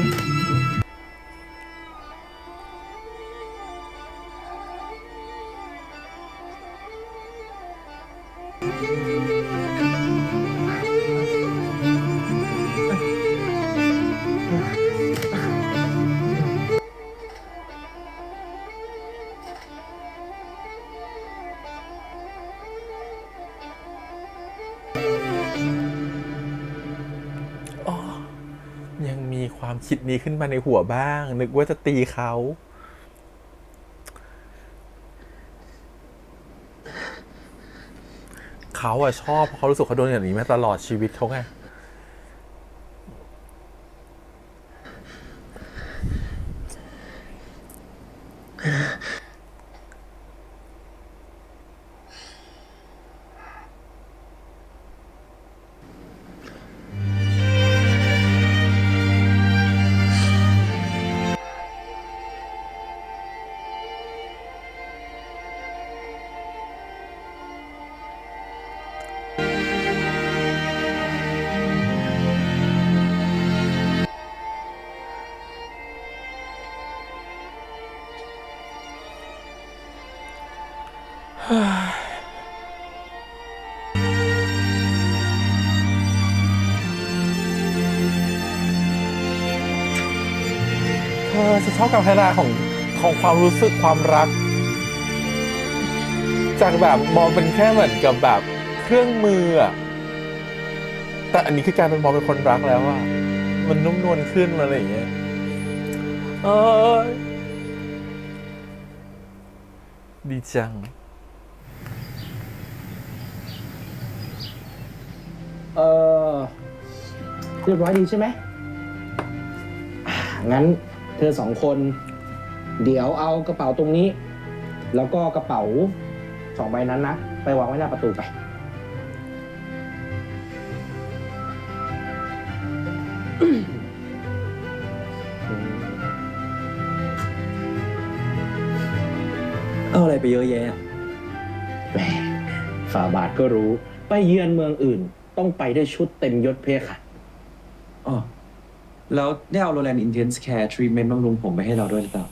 คิดนี้ขึ้นมาในหัวบ้าง นึกว่าจะตีเขา เขาอะชอบเพราะเขารู้สึกเขาโดนอย่างนี้มาตลอดชีวิตเขาไง จะชอบการพัฒนาของความรู้สึกความรัก จากแบบมองเป็นแค่เหมือนกับแบบเครื่องมืออะแต่อันนี้คือการเป็นมองเป็นคนรักแล้วอะมันนุ่มนวลขึ้นมาอะไรอย่างเงี้ยเอ้ยดีจัง เออเรียบร้อยดีใช่ไหมงั้นเธอ2 คน เดี๋ยวเอากระเป๋าตรงนี้ แล้วก็กระเป๋า2 ใบนั้นนะ ไปวางไว้หน้าประตูไป เอาอะไรไปเยอะแยะ แหมฝ่าบาทก็รู้ ไปเยือนเมืองอื่น ต้องไปด้วยชุดเต็มยศเพค่ะ อ๋อ แล้วได้เอาโรแลนด์อินเทนส์แคร์ทรีทเมนต์บำรุงผมไปให้เราด้วยหรือเปล่า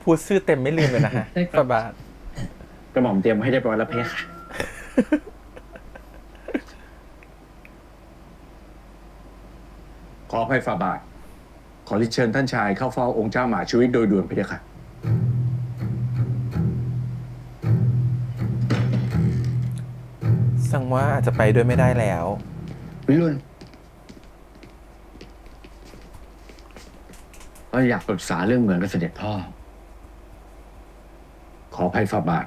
พูดชื่อเต็มไม่ลืมเลยนะฮะ ได้ครับ ประบาท กระหม่อมเตรียมให้เรียบร้อยแล้วเพค่ะ ขออภัยฝ่าบาท ขอริเชิญท่านชายเข้าเฝ้าองค์เจ้ามหาชีวิตโดยด่วนพระเจ้าค่ะ สั่งว่าอาจจะไปด้วยไม่ได้แล้ว วิรุณเราอยากปรึกษาเรื่องเหมืองกับเสด็จพ่อ ขออภัยฝ่าบาท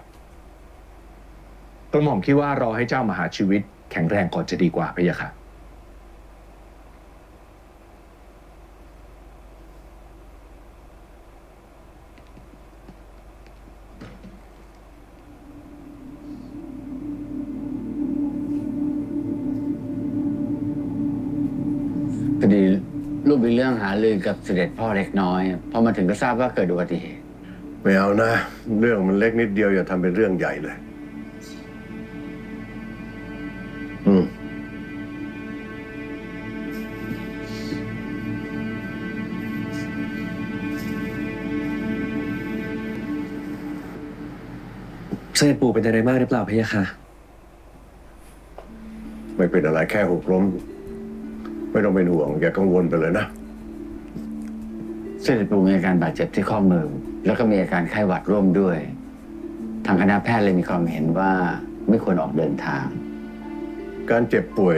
กระหม่อมคิดว่ารอให้เจ้ามหาชีวิตแข็งแรงก่อนจะดีกว่าพระเจ้าค่ะ พอดีลูกมีเรื่องหารือกับเสด็จพ่อเล็กน้อย พอมาถึงก็ทราบว่าเกิดอุบัติเหตุ ไม่เอานะ เรื่องมันเล็กนิดเดียวอย่าทำเป็นเรื่องใหญ่เลย เสด็จปู่เป็นอะไรมากหรือเปล่าพะยะค่ะ ไม่เป็นอะไรแค่หกล้ม ไม่ต้องเป็นห่วง อย่ากังวลไปเลยนะ เสด็จปู่มีอาการบาดเจ็บที่ข้อมือ แล้วก็มีอาการไข้หวัดร่วมด้วย ทางคณะแพทย์เลยมีความเห็นว่าไม่ควรออกเดินทาง การเจ็บป่วย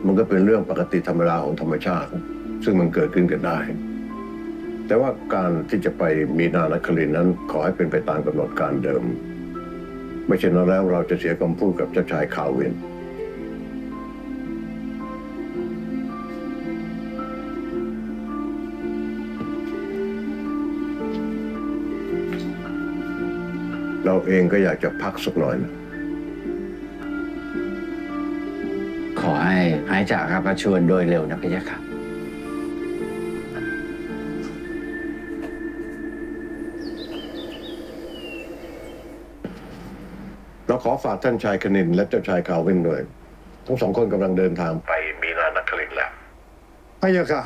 มันก็เป็นเรื่องปกติธรรมดาของธรรมชาติ ซึ่งมันเกิดขึ้นกันได้ แต่ว่าการที่จะไปมีนานครินทร์นั้น ขอให้เป็นไปตามกำหนดการเดิม ไม่เช่นนั้นแล้วเราจะเสียคำพูดกับเจ้าชายคาวิน เราเองก็อยากจะพักสักหน่อยนะ ขอให้หายจากอาการชวนโดยเร็วนะพะยะค่ะ เราขอฝากท่านชายคณินและเจ้าชายคาวินด้วยทั้ง2 คนกำลังเดินทางไปมีนานครินทร์แล้ว พระยาค่ะ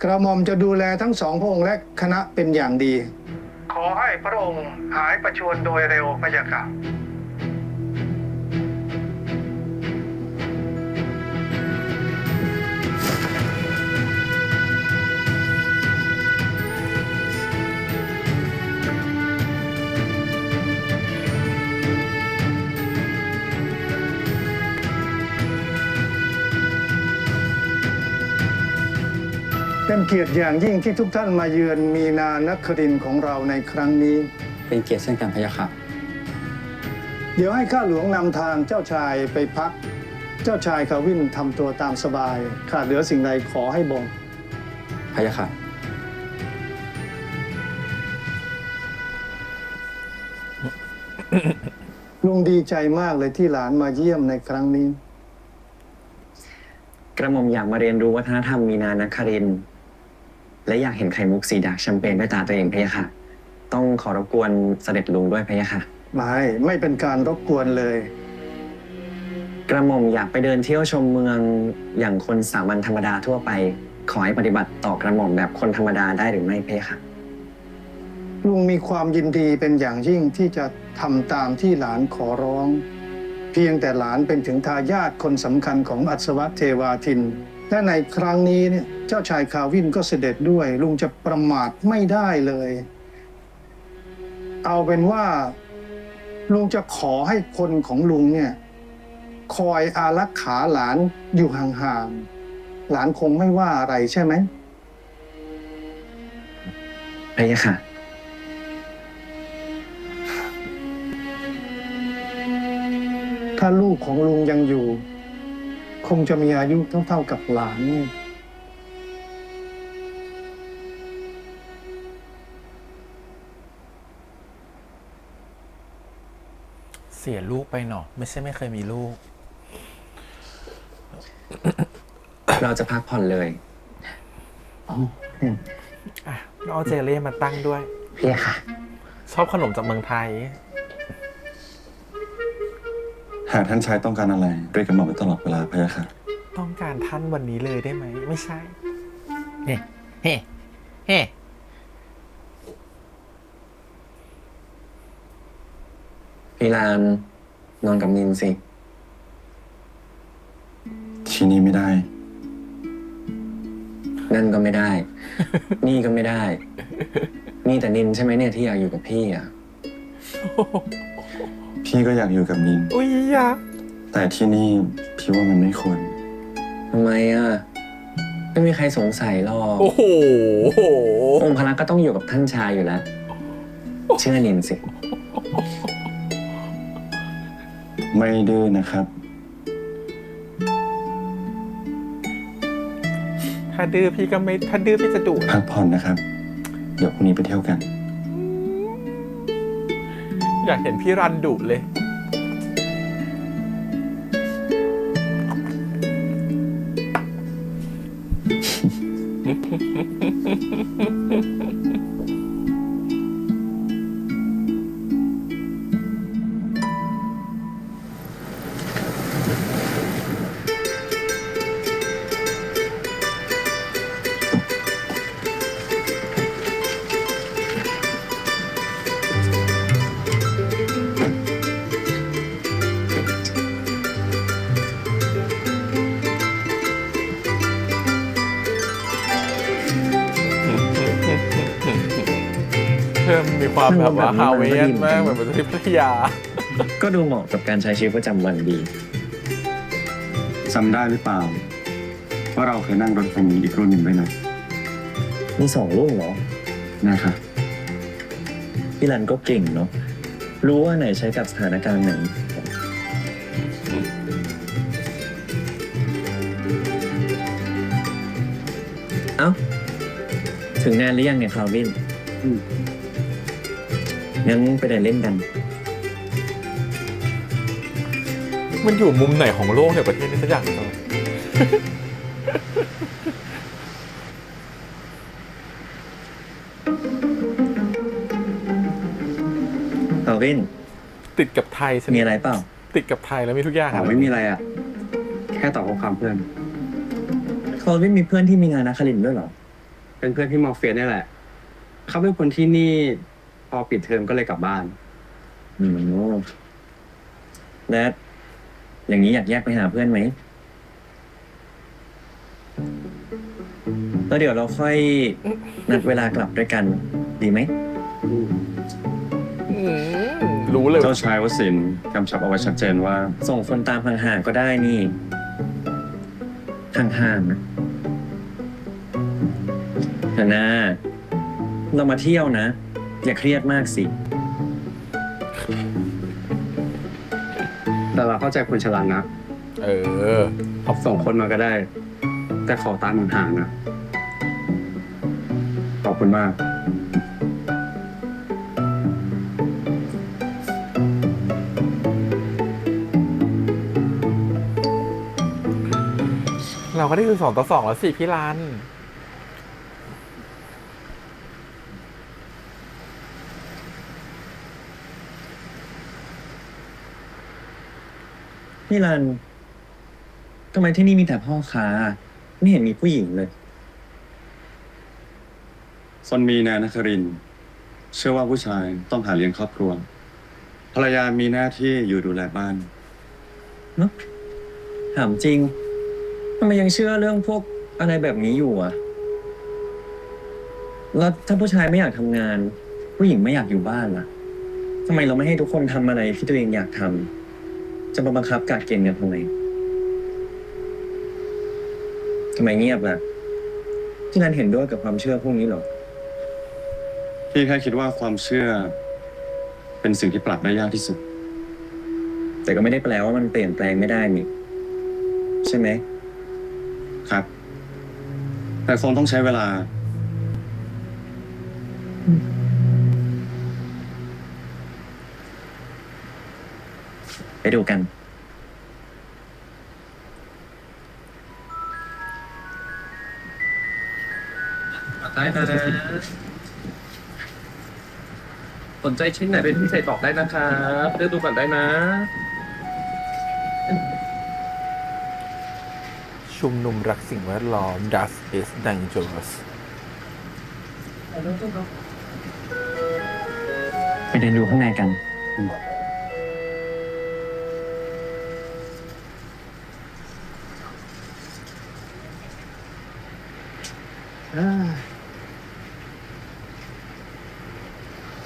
กระหม่อมจะดูแลทั้ง2 พระองค์และคณะเป็นอย่างดี ขอให้พระองค์หายประชวรโดยเร็วพระยาค่ะ เป็นเกียรติอย่างยิ่งที่ทุกท่านมาเยือนมีนานครินทร์ของเราในครั้งนี้ เป็นเกียรติเช่นกันพะยะค่ะ เดี๋ยวให้ข้าหลวงนำทางเจ้าชายไปพัก เจ้าชายคาวินทำตัวตามสบายขาดเหลือสิ่งใดขอให้บอก พะยะค่ะ ลุงดีใจมากเลยที่หลานมาเยี่ยมในครั้งนี้ กระหม่อมอยากมาเรียนรู้วัฒนธรรมมีนานครินทร์และอยากเห็นไข่มุกสีดาร์กแชมเปญด้วยตาตัวเองพะยะค่ะ ต้องขอรบกวนเสด็จลุงด้วยพะยะค่ะ ไม่เป็นการรบกวนเลย กระหม่อมอยากไปเดินเที่ยวชมเมืองอย่างคนสามัญธรรมดาทั่วไป ขอให้ปฏิบัติต่อกระหม่อมแบบคนธรรมดาได้หรือไม่พะยะค่ะ ลุงมีความยินดีเป็นอย่างยิ่งที่จะทำตามที่หลานขอร้อง เพียงแต่หลานเป็นถึงทายาทคนสำคัญของอัศวเทวาทิน และในครั้งนี้เนี่ยเจ้าชายคาวินก็เสด็จด้วย ลุงจะประมาทไม่ได้เลย เอาเป็นว่าลุงจะขอให้คนของลุงเนี่ยคอยอารักขาหลานอยู่ห่างๆหลานคงไม่ว่าอะไรใช่ไหม พะยะค่ะ ถ้าลูกของลุงยังอยู่ คงจะมีอายุเท่าๆกับหลานนี่ เสียลูกไปเนาะไม่ใช่ไม่เคยมีลูก เราจะพักผ่อนเลย อ่ะเอาเจเล่มาตั้งด้วย พะยะค่ะ ชอบขนมจากเมืองไทย หากท่านชายต้องการอะไรเรียกกระหม่อมไว้ตลอดเวลาพะยะค่ะ ต้องการท่านวันนี้เลยได้ไหม ไม่ใช่ เฮ้เฮ้เฮ้ พี่ลานนอนกับนินสิ ที่นี่ไม่ได้ นั่นก็ไม่ได้ นี่ก็ไม่ได้ นี่แต่นินใช่ไหมเนี่ยที่อยากอยู่กับพี่อ่ะ พี่ก็อยากอยู่กับนิน อุ้ยอยาก แต่ที่นี่พี่ว่ามันไม่ควร ทำไมอ่ะ ไม่มีใครสงสัยหรอก โอ้โห องค์พระก็ต้องอยู่กับท่านชายอยู่แล้ว เชื่อนินสิ ไม่ดื้อนะครับ ถ้าดื้อพี่ก็ไม่ ถ้าดื้อพี่จะดุ พักผ่อนนะครับ เดี๋ยวพรุ่งนี้ไปเที่ยวกัน อยากเห็นพี่รันดุเลย เพิ่มมีความแบบว่าฮาเวียนมากเหมือนเป็นที่พัทยา ก็ดูเหมาะกับการใช้ชีวิตประจำวันดี จำได้หรือเปล่า ว่าเราเคยนั่งรถไฟนี้อีกรุ่นหนึ่งด้วยนะ มี2 รุ่นเหรอ นะครับ พี่รันก็เก่งเนาะ รู้ว่าไหนใช้กับสถานการณ์ไหน เอ้า ถึงงานหรือยังเนี่ยคาวิน งั้นไปเดินเล่นกัน มันอยู่มุมไหนของโลกเนี่ยประเทศนี้สักอย่างหนึ่ง คาวิน ติดกับไทยใช่ไหม มีอะไรเปล่า ติดกับไทยแล้วมีทุกอย่าง ไม่มีอะไรอ่ะ แค่ตอบข้อความเพื่อน คาวินมีเพื่อนที่มีงานนักคลินด้วยเหรอ เป็นเพื่อนพี่มอร์เฟียนี่แหละ เขาเป็นคนที่นี่พอปิดเทอมก็เลยกลับบ้าน และ อย่างนี้อยากแยกไปหาเพื่อนไหม แล้วเดี๋ยวเราค่อยนัดเวลากลับด้วยกัน ดีไหม รู้เลย เจ้าชายวสินทร์กำชับเอาไว้ชัดเจนว่า ส่งคนตามห่างๆก็ได้นี่ ห่างๆนะ นาเรามาเที่ยวนะ อย่าเครียดมากสิ แต่เราเข้าใจคุณชลันนะ เออ ส่งคนมาก็ได้ แต่ขอตามห่างๆนะ ขอบคุณมาก เราก็ได้คือ2-2แล้วสิพี่รัน พี่รันทำไมที่นี่มีแต่พ่อค้า ไม่เห็นมีผู้หญิงเลย ซอนมีนานครินทร์เชื่อว่าผู้ชายต้องหาเลี้ยงครอบครัว ภรรยามีหน้าที่อยู่ดูแลบ้าน ถามจริง ทำไมยังเชื่อเรื่องพวกอะไรแบบนี้อยู่อ่ะ แล้วถ้าผู้ชายไม่อยากทำงาน ผู้หญิงไม่อยากอยู่บ้านล่ะทำไมเราไม่ให้ทุกคนทำอะไรที่ตัวเองอยากทำจะมาบังคับกะเกณฑ์กันทำไมเงียบล่ะที่นันเห็นด้วยกับความเชื่อพวกนี้เหรอ พี่แค่คิดว่าความเชื่อ เป็นสิ่งที่ปรับได้ยากที่สุด แต่ก็ไม่ได้แปลว่ามันเปลี่ยนแปลงไม่ได้นี่ใช่ไหม ครับ แต่คงต้องใช้เวลา ไปดูกัน ได้นะสนใจชิ้นไหนเป็นพิเศษบอกได้นะครับเลือกดูก่อนได้นะ ชุมนุมรักสิ่งแวดล้อม Dust is dangerous ไปเดินดูข้างในกัน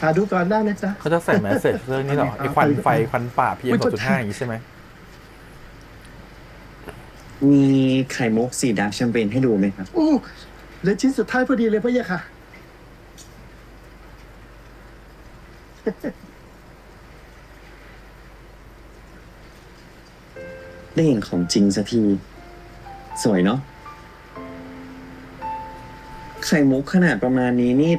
หาดูก่อนได้นะจ๊ะ เขาจะใส่แมสเซจเรื่องนี้เหรอ ไอควันไฟควันป่า PM 2.5 อย่างนี้ใช่ไหม มีไข่มุกสีดาร์กแชมเปญให้ดูไหมครับ อู้เหลือชิ้นสุดท้ายพอดีเลยพ่อเยะค่ะ ได้เห็นของจริงสักที สวยเนาะ ไข่มุกขนาดประมาณนี้นี่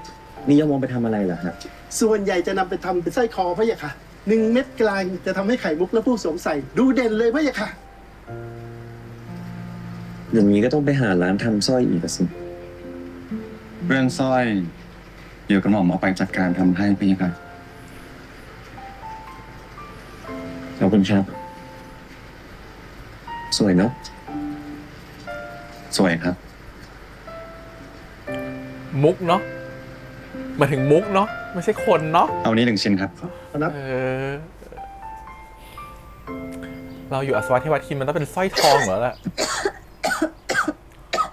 นิยมเอาไปทำอะไรเหรอครับ ส่วนใหญ่จะนำไปทำเป็นสร้อยคอพ่อเยะค่ะ1 เม็ดกลางจะทำให้ไข่มุกและผู้สวมใส่ ดูเด่นเลยพ่อเยะค่ะ อย่างนี้ก็ต้องไปหาร้านทำสร้อยอีกอะสิ เรื่องสร้อยเดี๋ยวกระหม่อมเอาไปจัดการทำให้พี่ครับ ขอบคุณครับ สวยเนาะ สวยครับ มุกเนาะหมายถึงมุกเนาะไม่ใช่คนเนาะ เอานี้1 ชิ้นครับ เออ เราอยู่อัศวะเทวทินมันต้องเป็นสร้อยทองเหรอล่ะ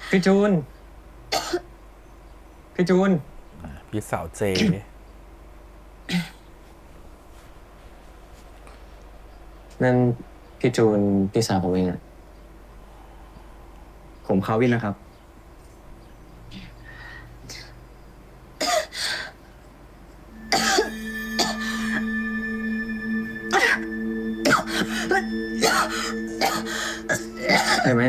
พี่จูน พี่จูน พี่สาวเจ นั่นพี่จูนพี่สาวผมเองอะผมคาวินนะครับ ใช่ไหม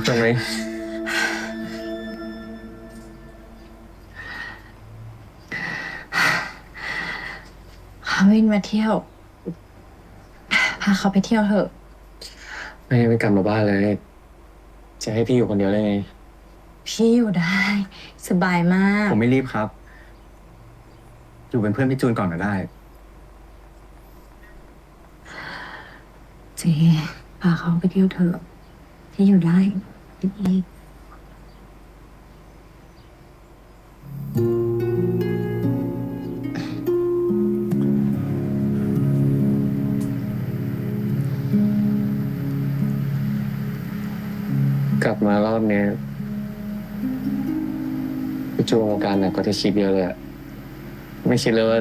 ใช่ไหม พาวินมาเที่ยว พาเขาไปเที่ยวเถอะ ไม่กลับมาบ้านเลย จะให้พี่อยู่คนเดียวได้ไง พี่อยู่ได้ สบายมาก ผมไม่รีบครับ อยู่เป็นเพื่อนพี่จูนก่อนก็ได้ เจพาเขาไปเที่ยวเถอะ พี่อยู่ได้พี่ กลับ เนี้ยพี่จูอาการหนักกว่าที่คิดเยอะเลยอะไม่คิดเลยว่า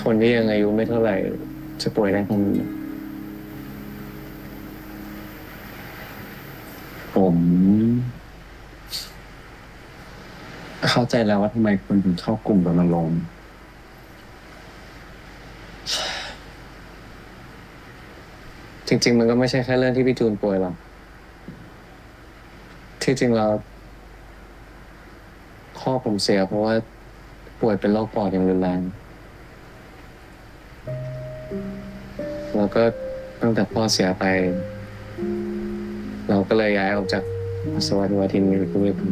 คนที่ยังอายุไม่เท่าไหร่จะป่วยได้ขนาดนี้ ผมเข้าใจแล้วว่าทำไมคุณถึงเข้ากลุ่มรณรงค์ จริงๆมันก็ไม่ใช่แค่เรื่องที่พี่จูนป่วยหรอกที่จริงแล้วพ่อผมเสียเพราะว่าป่วยเป็นโรคปอดอย่างรุนแรงแล้วก็ตั้งแต่พ่อเสียไป เราก็เลยย้ายออกจากอาสวัสดิ์วาทินอยู่ด้วยกัน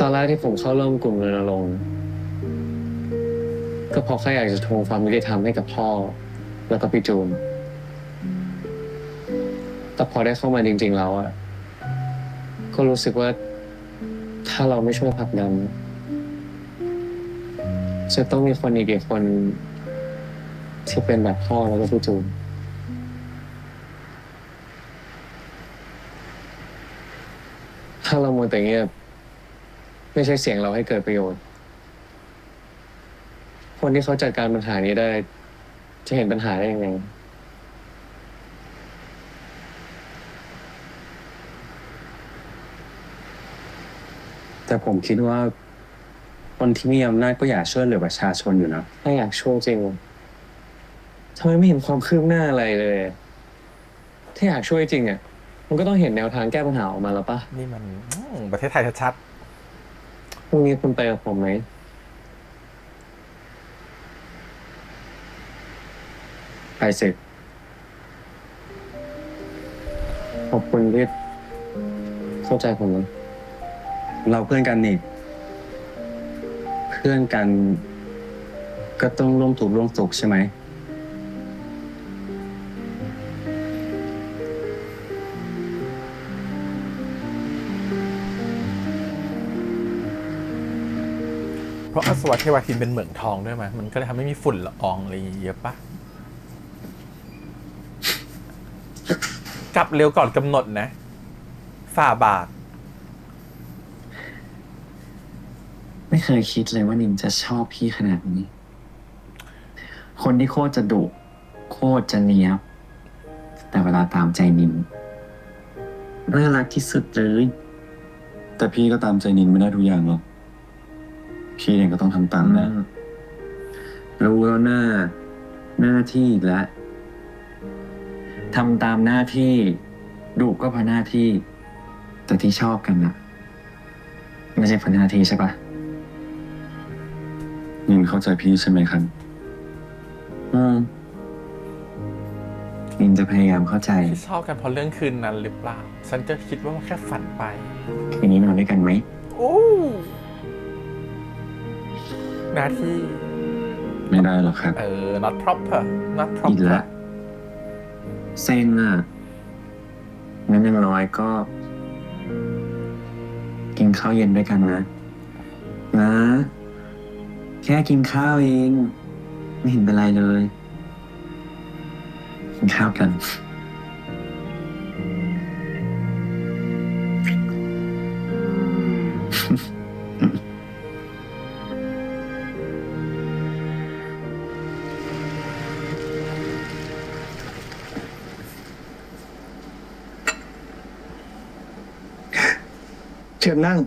ตอนแรกที่ผมเข้าร่วมกลุ่มรณรงค์ก็เพราะแค่อยากจะทวงความยุติธรรมให้กับพ่อแล้วก็พี่จูนแต่พอได้เข้ามาจริงๆแล้วอะก็รู้สึกว่าถ้าเราไม่ช่วยผลักดันจะต้องมีคนอีกกี่คนที่เป็นแบบพ่อแล้วก็พี่จูนถ้าเรามัวแต่เงียบไม่ใช่เสียงเราให้เกิดประโยชน์คนที่เขาจัดการปัญหานี้ได้จะเห็นปัญหาได้ยังไงแต่ผมคิดว่าคนที่มีอำนาจก็อยากช่วยเหลือประชาชนอยู่นะ ถ้าอยากช่วยจริงทำไมไม่เห็นความคืบหน้าอะไรเลยถ้าอยากช่วยจริงอ่ะมันก็ต้องเห็นแนวทางแก้ปัญหาออกมาแล้วป่ะ นี่มันประเทศไทยชัด พรุ่งนี้คุณไปกับผมไหม ไปสิ ขอบคุณที่เข้าใจผมนะ เราเพื่อนกันนี่ เพื่อนกัน ก็ต้องร่วมทุกข์ร่วมสุขใช่ไหม เพราะอสวัตเทวทินเป็นเหมืองทองด้วยมั้ยมันก็เลยทำให้มีฝุ่นละอองอะไรเยอะปะกลับเร็วก่อนกำหนดนะฝ่าบาท ไม่เคยคิดเลยว่านิมจะชอบพี่ขนาดนี้ คนที่โคตรจะดุโคตรจะเนี้ยบแต่เวลาตามใจนิมน่ารักที่สุดเลย แต่พี่ก็ตามใจนินไม่ได้ทุกอย่างหรอก พี่เองก็ต้องทำตามนะรู้แล้วหน้าที่อีกแล้วทำตามหน้าที่ดุก็เพราะหน้าที่ แต่ที่ชอบกันนะไม่ใช่เพราะหน้าที่ใช่ปะนินเข้าใจพี่ใช่ไหมครับนินจะพยายามเข้าใจ ที่ชอบกันเพราะเรื่องคืนนั้นหรือเปล่า ฉันจะคิดว่ามันแค่ฝันไป คืนนี้นอนด้วยกันไหม โอ้หน้าที่ ไม่ได้หรอกครับ not proper not อีก proper ละเซ็งอ่ะงั้นอย่างน้อยก็ กินข้าวเย็นด้วยกันนะ แค่กินข้าวเอง ไม่เห็นเป็นไรเลย กินข้าวกัน เชิญนั่ง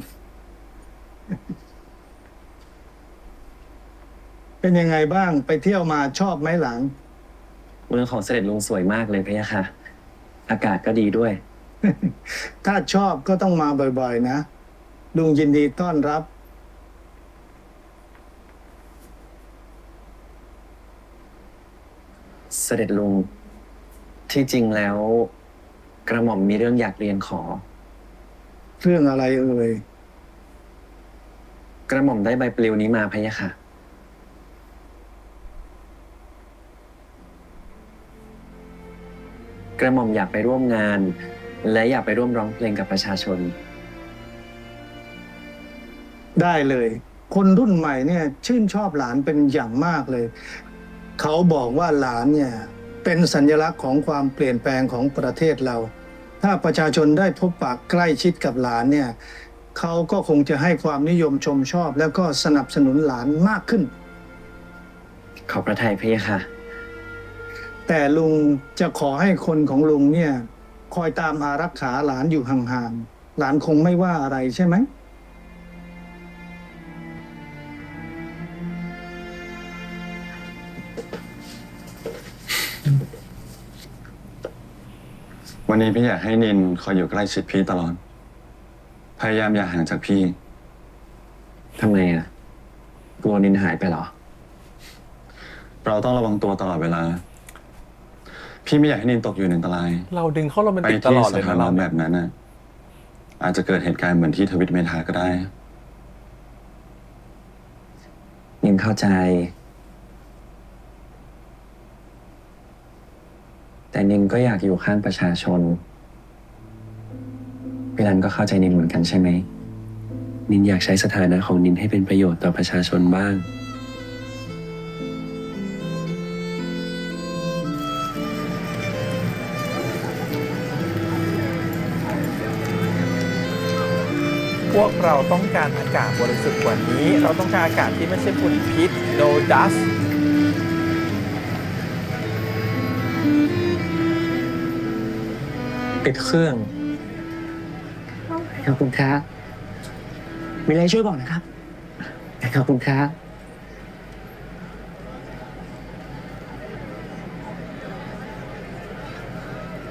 เป็นยังไงบ้างไปเที่ยวมาชอบไหมหลัง เมืองของเสด็จลุงสวยมากเลยพะยะค่ะ อากาศก็ดีด้วย ถ้าชอบก็ต้องมาบ่อยๆนะลุงยินดีต้อนรับ เสด็จลุง ที่จริงแล้ว กระหม่อมมีเรื่องอยากเรียนขอ เรื่องอะไรเอ่ย กระหม่อมได้ใบปลิวนี้มาพะยะค่ะ กระหม่อมอยากไปร่วมงาน และอยากไปร่วมร้องเพลงกับประชาชน ได้เลย คนรุ่นใหม่เนี่ย ชื่นชอบหลานเป็นอย่างมากเลย เขาบอกว่าหลานเนี่ยเป็นสัญลักษณ์ของความเปลี่ยนแปลงของประเทศเรา ถ้าประชาชนได้พบปะใกล้ชิดกับหลานเนี่ยเขาก็คงจะให้ความนิยมชมชอบ แล้วก็สนับสนุนหลานมากขึ้น ขอบพระทัยพี่ค่ะ แต่ลุงจะขอให้คนของลุงเนี่ยคอยตามอารักขาหลานอยู่ห่างๆหลานคงไม่ว่าอะไรใช่ไหม วันนี้พี่อยากให้นินคอยอยู่ใกล้ชิดพี่ตลอด พยายามอย่าห่างจากพี่ ทำไมอ่ะ กลัวนินหายไปเหรอ เราต้องระวังตัวตลอดเวลา พี่ไม่อยากให้นินตกอยู่ในอันตราย เราดึงเข้าโรแมน ไป ติกต ที่ ลอด ส เลย ถา นะ น เรา แบบนั้นน่ะอาจจะเกิดเหตุการณ์เหมือนที่ทวิตเมทาก็ได้ นินเข้าใจ แต่นินก็อยากอยู่ข้างประชาชนพี่รันก็เข้าใจนินเหมือนกันใช่ไหม นินอยากใช้สถานะของนินให้เป็นประโยชน์ต่อประชาชนบ้าง พวกเราต้องการอากาศบริสุทธิ์กว่านี้ เราต้องการอากาศที่ไม่ใช่ฝุ่นพิษ no dust ปิดเครื่อง ขอบคุณครับ มีอะไรช่วยบอกนะครับ ขอบคุณครับ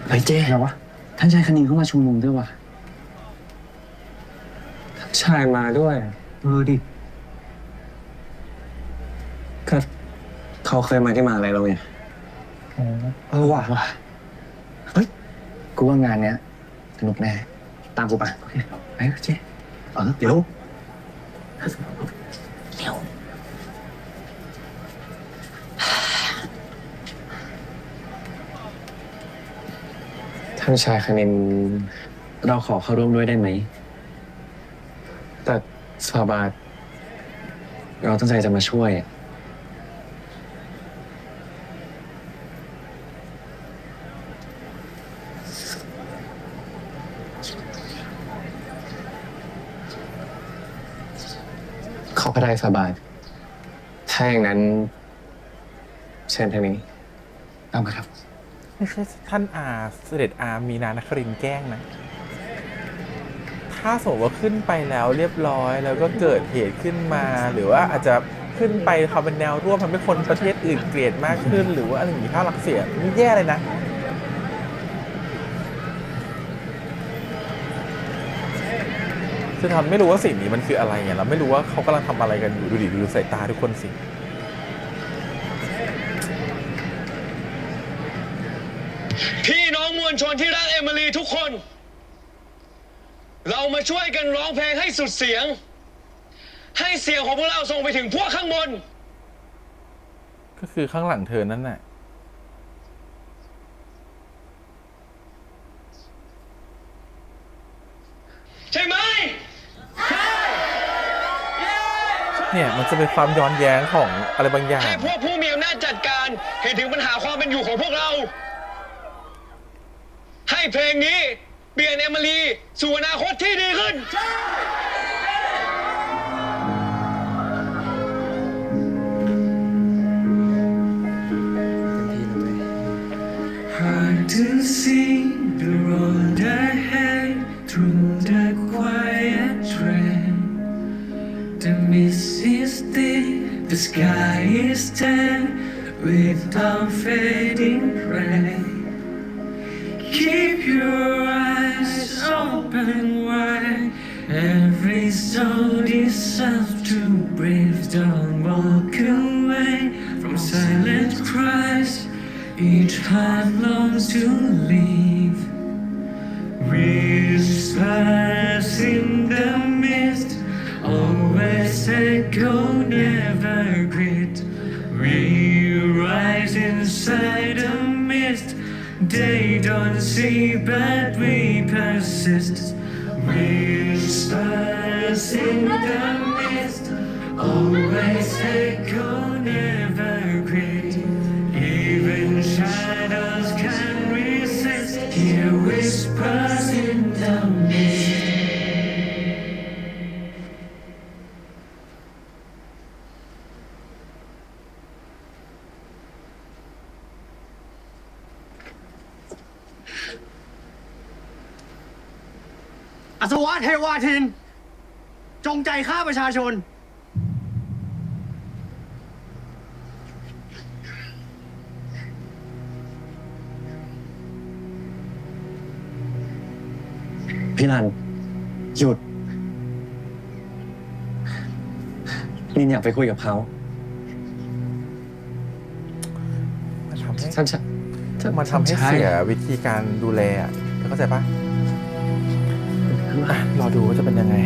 เฮ้ยเจ๊อะไรวะ ท่านชายคณินเข้ามาชุมนุมด้วยวะ ชายมาด้วยดิก็เขาเคยมาที่มหาลัยเราไงว่ะ กูว่างานเนี้ยสนุกแน่ ตามกูไป ไปเจ๊ เดี๋ยว ท่านชายคณินเราขอเข้าร่วมด้วยได้ไหม แต่สาบาทเราตั้งใจจะมาช่วย ขอพระทัยสาบาทถ้าอย่างนั้นเชิญทางนี้ตามมาครับ ไม่ใช่ท่านอาเสด็จอามีนานครินทร์แกล้งนะ ถ้าสมมติว่าขึ้นไปแล้วเรียบร้อยแล้วก็เกิดเหตุขึ้นมา หรือว่าอาจจะขึ้นไปทำเป็นแนวร่วมทำให้คนประเทศอื่นเกลียดมากขึ้น หรือว่าอะไรอย่างนี้ถ้ารักเสียนี่แย่เลยนะ คือทำไม่รู้ว่าสิ่งนี้มันคืออะไรไงเราไม่รู้ว่าเขากำลังทำอะไรกันอยู่ดูสายตาทุกคนสิ พี่น้องมวลชนที่รักเอมิลีทุกคน เรามาช่วยกันร้องเพลงให้สุดเสียง ให้เสียงของพวกเราส่งไปถึงพวกข้างบน ก็คือข้างหลังเธอนั่นน่ะใช่ไหม เนี่ยมันจะเป็นความย้อนแย้งของอะไรบางอย่าง ให้พวกผู้มีอำนาจจัดการเห็นถึงปัญหาความเป็นอยู่ของพวกเรา ให้เพลงนี้เปลี่ยนเอมิลีสู่อนาคตที่ดีขึ้น Hard to see the road ahead through the quiet train. The mist is thick, the sky is tan without fading rain. Keep your eyes open wide. Every soul deserves to breathe. Don't walk away from silent cries. Each heart longs to leave. Whispers in the mist, always echo, never greet. We rise inside the mist. They don't see, but we persist. Whispers in the mist, always echo, never greet. whispers in the mist.อัศวะเทวาทิน จงใจฆ่าประชาชน พี่รัน หยุดนินอยากไปคุยกับเขา มันทำให้ ฉัน มันทำให้เสียวิธีการดูแลอ่ะเธอเข้าใจปะอ่ะรอดูว่าจะเป็นยังไง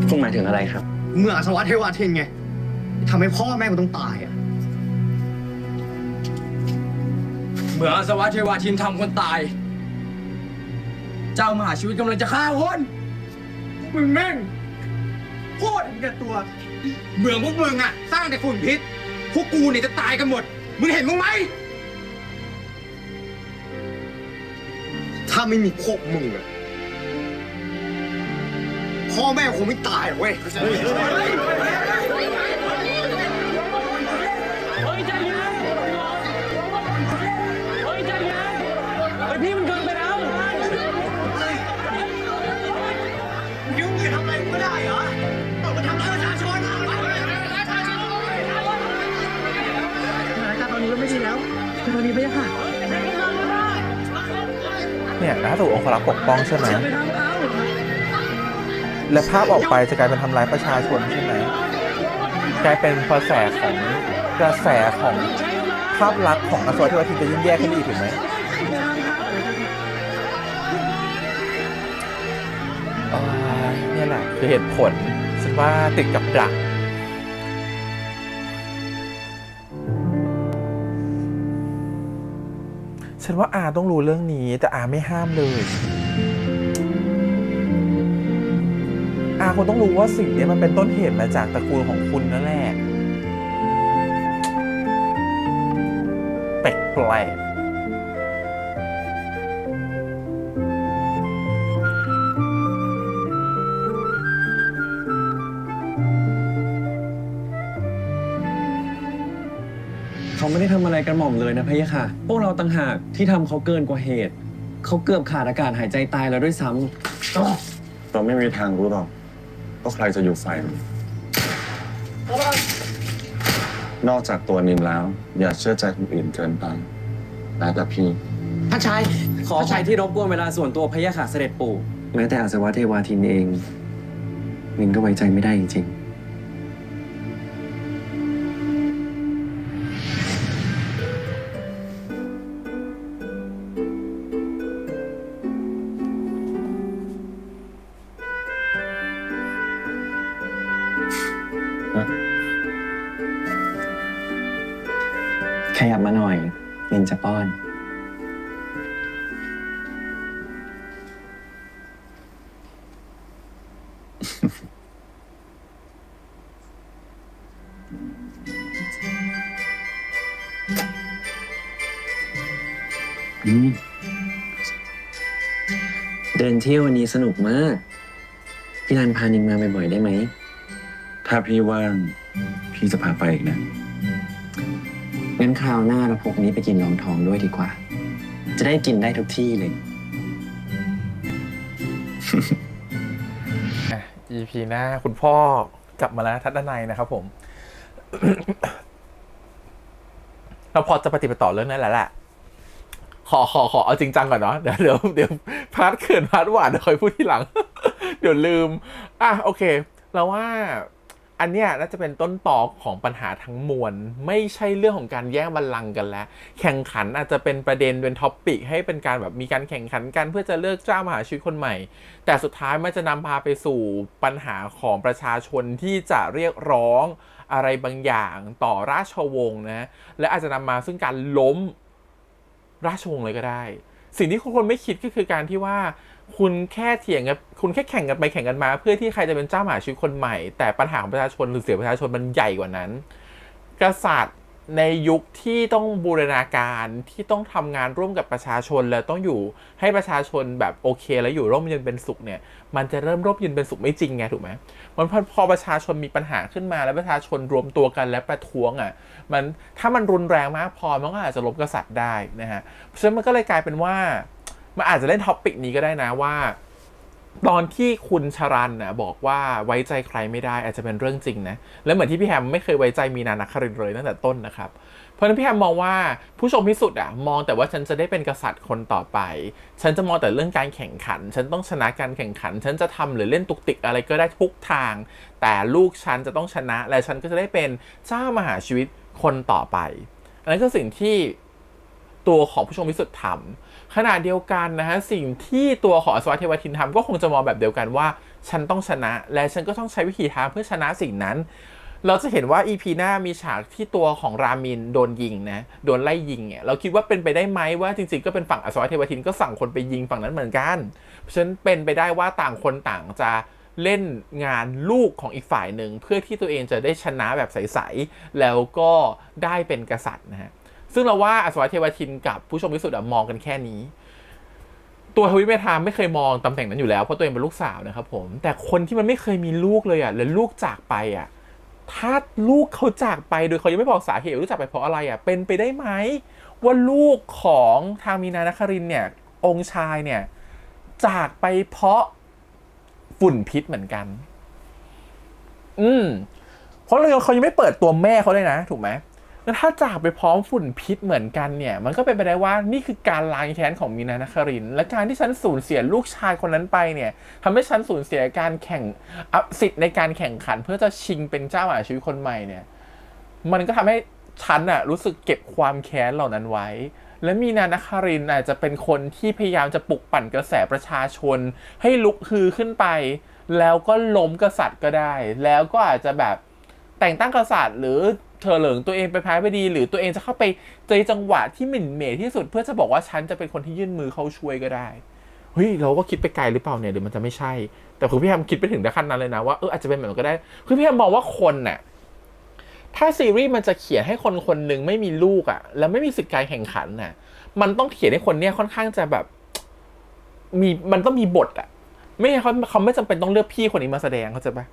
คุณหมายถึงอะไรครับ เมื่ออัศวะเทวาทินไงทำให้พ่อแม่กูต้องตายอ่ะ เมื่ออาสวะเทวาทินทำคนตาย เจ้ามหาชีวิตกำลังจะฆ่าคนมึงแม่งโคตรเห็นแก่ตัวเมืองพวกมึงอะสร้างแต่ฝุ่นพิษ พวกกูเนี่ยจะตายกันหมด มึงเห็นมึงไหม ถ้าไม่มีพวกมึงอะพ่อแม่คงไม่ตายหรอกเว้ย พี่มันเกินไปแล้วยุ่งทำอะไรก็ได้เหรอต้องมาทำร้ายประชาชนสถานการณ์ตอนนี้ก็ไม่ดีแล้วตอนนี้ไม่ได้ค่ะ เนี่ยนะถูกองครักษ์ปกป้องใช่ไหมและภาพออกไปจะกลายเป็นทำร้ายประชาชนใช่ไหมกลายเป็นกระแสของภาพลักษณ์ของอัศวะเทวาทินจะยิ่งแย่ขึ้นอีกถูกไหมเนี่ยแหละคือเหตุผลฉันว่าติดกับดักฉันว่าอาต้องรู้เรื่องนี้แต่อาไม่ห้ามเลยอาคงต้องรู้ว่าสิ่งนี้มันเป็นต้นเหตุมาจากตระกูลของคุณนั่นแหละแปลกเขาไม่ได้ทำอะไรกันหม่อมเลยนะพะยะค่ะ พวกเราต่างหากที่ทำเขาเกินกว่าเหตุ เขาเกือบขาดอากาศหายใจตายแล้วด้วยซ้ำ เราไม่มีทางรู้หรอกว่าใครจะอยู่ฝ่ายไหนนอกจากตัวนินแล้ว อย่าเชื่อใจคนอื่นเกินไปแม้แต่พี่ ท่านชาย ขออภัยที่รบกวนเวลาส่วนตัวพะยะค่ะเสด็จปู่แม้แต่อาสวะเทวาทินเองมินก็ไว้ใจไม่ได้จริงๆขยับมาหน่อยมินจะป้อน เดินเที่ยววันนี้สนุกมาก พี่รันพานิงมาบ่อยๆได้ไหม ถ้าพี่ว่างพี่จะพาไปอีกนะ งั้นคราวหน้าเราพกนี้ไปกินรองทองด้วยดีกว่า จะได้กินได้ทุกที่เลย EP หน้าคุณพ่อกลับมาแล้วทัศนัยนะครับผม เราพอจะปฏิบัติต่อเรื่องนั้นแล้วแหละขอเอาจริงจังก่อนเนาะเดี๋ยวพาร์ทเขินพาร์ทหวานเดี๋ยวค่อยพูดทีหลัง เดี๋ยวลืมโอเคเราว่าอันเนี้ยน่าจะเป็นต้นตอของปัญหาทั้งมวลไม่ใช่เรื่องของการแย่งบัลลังก์กันแล้วแข่งขันอาจจะเป็นประเด็นเป็นท็อปปิกให้เป็นการแบบมีการแข่งขันกันเพื่อจะเลือกเจ้ามหาชีวิตคนใหม่แต่สุดท้ายมันจะนำพาไปสู่ปัญหาของประชาชนที่จะเรียกร้องอะไรบางอย่างต่อราชวงศ์นะและอาจจะนำมาซึ่งการล้มราชวงศ์เลยก็ได้สิ่งที่คนไม่คิดก็คือการที่ว่าคุณแค่เถียงกันคุณแค่แข่งกันไปแข่งกันมาเพื่อที่ใครจะเป็นเจ้ามหาชีวิตคนใหม่แต่ปัญหาของประชาชนหรือเสียงประชาชนมันใหญ่กว่านั้นกษัตริย์ ในยุคที่ต้องบูรณาการที่ต้องทำงานร่วมกับประชาชนแล้วต้องอยู่ให้ประชาชนแบบโอเคแล้วอยู่ร่มเย็นเป็นสุขเนี่ยมันจะเริ่มร่มเย็นเป็นสุขไม่จริงไงถูกไหมมันพอประชาชนมีปัญหาขึ้นมาแล้วประชาชนรวมตัวกันและประท้วงอ่ะมันถ้ามันรุนแรงมากพอมันก็อาจจะล้มกษัตริย์ได้นะฮะเพราะฉะนั้นมันก็เลยกลายเป็นว่ามันอาจจะเล่นท็อปปิกนี้ก็ได้นะว่าตอนที่คุณชรัญนะบอกว่าไว้ใจใครไม่ได้อาจจะเป็นเรื่องจริงนะและเหมือนที่พี่แฮมไม่เคยไว้ใจมีนานักครินทร์เลยตั้งแต่ต้นนะครับเพราะฉะนั้นพี่แฮมมองว่าผู้ชมพิสุทธิ์มองแต่ว่าฉันจะได้เป็นกษัตริย์คนต่อไปฉันจะมองแต่เรื่องการแข่งขันฉันต้องชนะการแข่งขันฉันจะทำหรือเล่นตุกติกอะไรก็ได้ทุกทางแต่ลูกฉันจะต้องชนะและฉันก็จะได้เป็นเจ้ามหาชีวิตคนต่อไปอันนั้นคือสิ่งที่ตัวของผู้ชมพิสุทธิ์ทำขณะเดียวกันนะฮะสิ่งที่ตัวของอัศวเทวทินทำก็คงจะมองแบบเดียวกันว่าฉันต้องชนะและฉันก็ต้องใช้วิธีทางเพื่อชนะสิ่งนั้นเราจะเห็นว่า EP หน้ามีฉากที่ตัวของรามินโดนยิงนะโดนไล่ยิงเนี่ยเราคิดว่าเป็นไปได้ไหมว่าจริงๆก็เป็นฝั่งอัศวเทวทินก็สั่งคนไปยิงฝั่งนั้นเหมือนกันเพราะฉะนั้นเป็นไปได้ว่าต่างคนต่างจะเล่นงานลูกของอีกฝ่ายหนึ่งเพื่อที่ตัวเองจะได้ชนะแบบใสๆแล้วก็ได้เป็นกษัตริย์นะฮะซึ่งเราว่าอัศวเทวทินกับผู้ชมพิสุทธิ์มองกันแค่นี้ตัวทวิตเมธาไม่เคยมองตำแหน่งนั้นอยู่แล้วเพราะตัวเองเป็นลูกสาวนะครับผมแต่คนที่มันไม่เคยมีลูกเลยแล้วลูกจากไปถ้าลูกเขาจากไปโดยเขายังไม่บอกสาเหตุว่าจากไปเพราะอะไรเป็นไปได้ไหมว่าลูกของทางมีนานครินทร์เนี่ยองค์ชายเนี่ยจากไปเพราะฝุ่นพิษเหมือนกันเพราะเขายังไม่เปิดตัวแม่เขาเลยนะถูกไหมแล้วถ้าจากไปพร้อมฝุ่นพิษเหมือนกันเนี่ยมันก็เป็นไปได้ว่านี่คือการล้างแค้นของมีนานครินทร์และการที่ฉันสูญเสียลูกชายคนนั้นไปเนี่ยทำให้ฉันสูญเสียการแข่งสิทธิ์ในการแข่งขันเพื่อจะชิงเป็นเจ้ามหาชีวิตคนใหม่เนี่ยมันก็ทำให้ฉันรู้สึกเก็บความแค้นเหล่านั้นไว้และมีนานครินทร์อาจจะเป็นคนที่พยายามจะปลุกปั่นกระแสประชาชนให้ลุกฮือขึ้นไปแล้วก็ล้มกษัตริย์ก็ได้แล้วก็อาจจะแบบแต่งตั้งกษัตริย์หรือเธอเหลิงตัวเองไปแพ้ไปดีหรือตัวเองจะเข้าไปเจอจังหวะที่หมิ่นเหม่ที่สุดเพื่อจะบอกว่าฉันจะเป็นคนที่ยื่นมือเข้าช่วยก็ได้เฮ้ยเราก็คิดไปไกลหรือเปล่าเนี่ยหรือมันจะไม่ใช่แต่คือพี่แฮมคิดไปถึงขั้นนั้นเลยนะว่าอาจจะเป็นแบบนั้นก็ได้คือพี่แฮมมองว่าคนน่ะถ้าซีรีส์มันจะเขียนให้คนคนหนึ่งไม่มีลูกแล้วไม่มีสิทธิ์การแข่งขันน่ะมันต้องเขียนให้คนเนี้ยค่อนข้างจะแบบมันต้องมีบทไม่เขาไม่จำเป็นต้องเลือกพี่คนนี้มาแสดงเขาใจปะ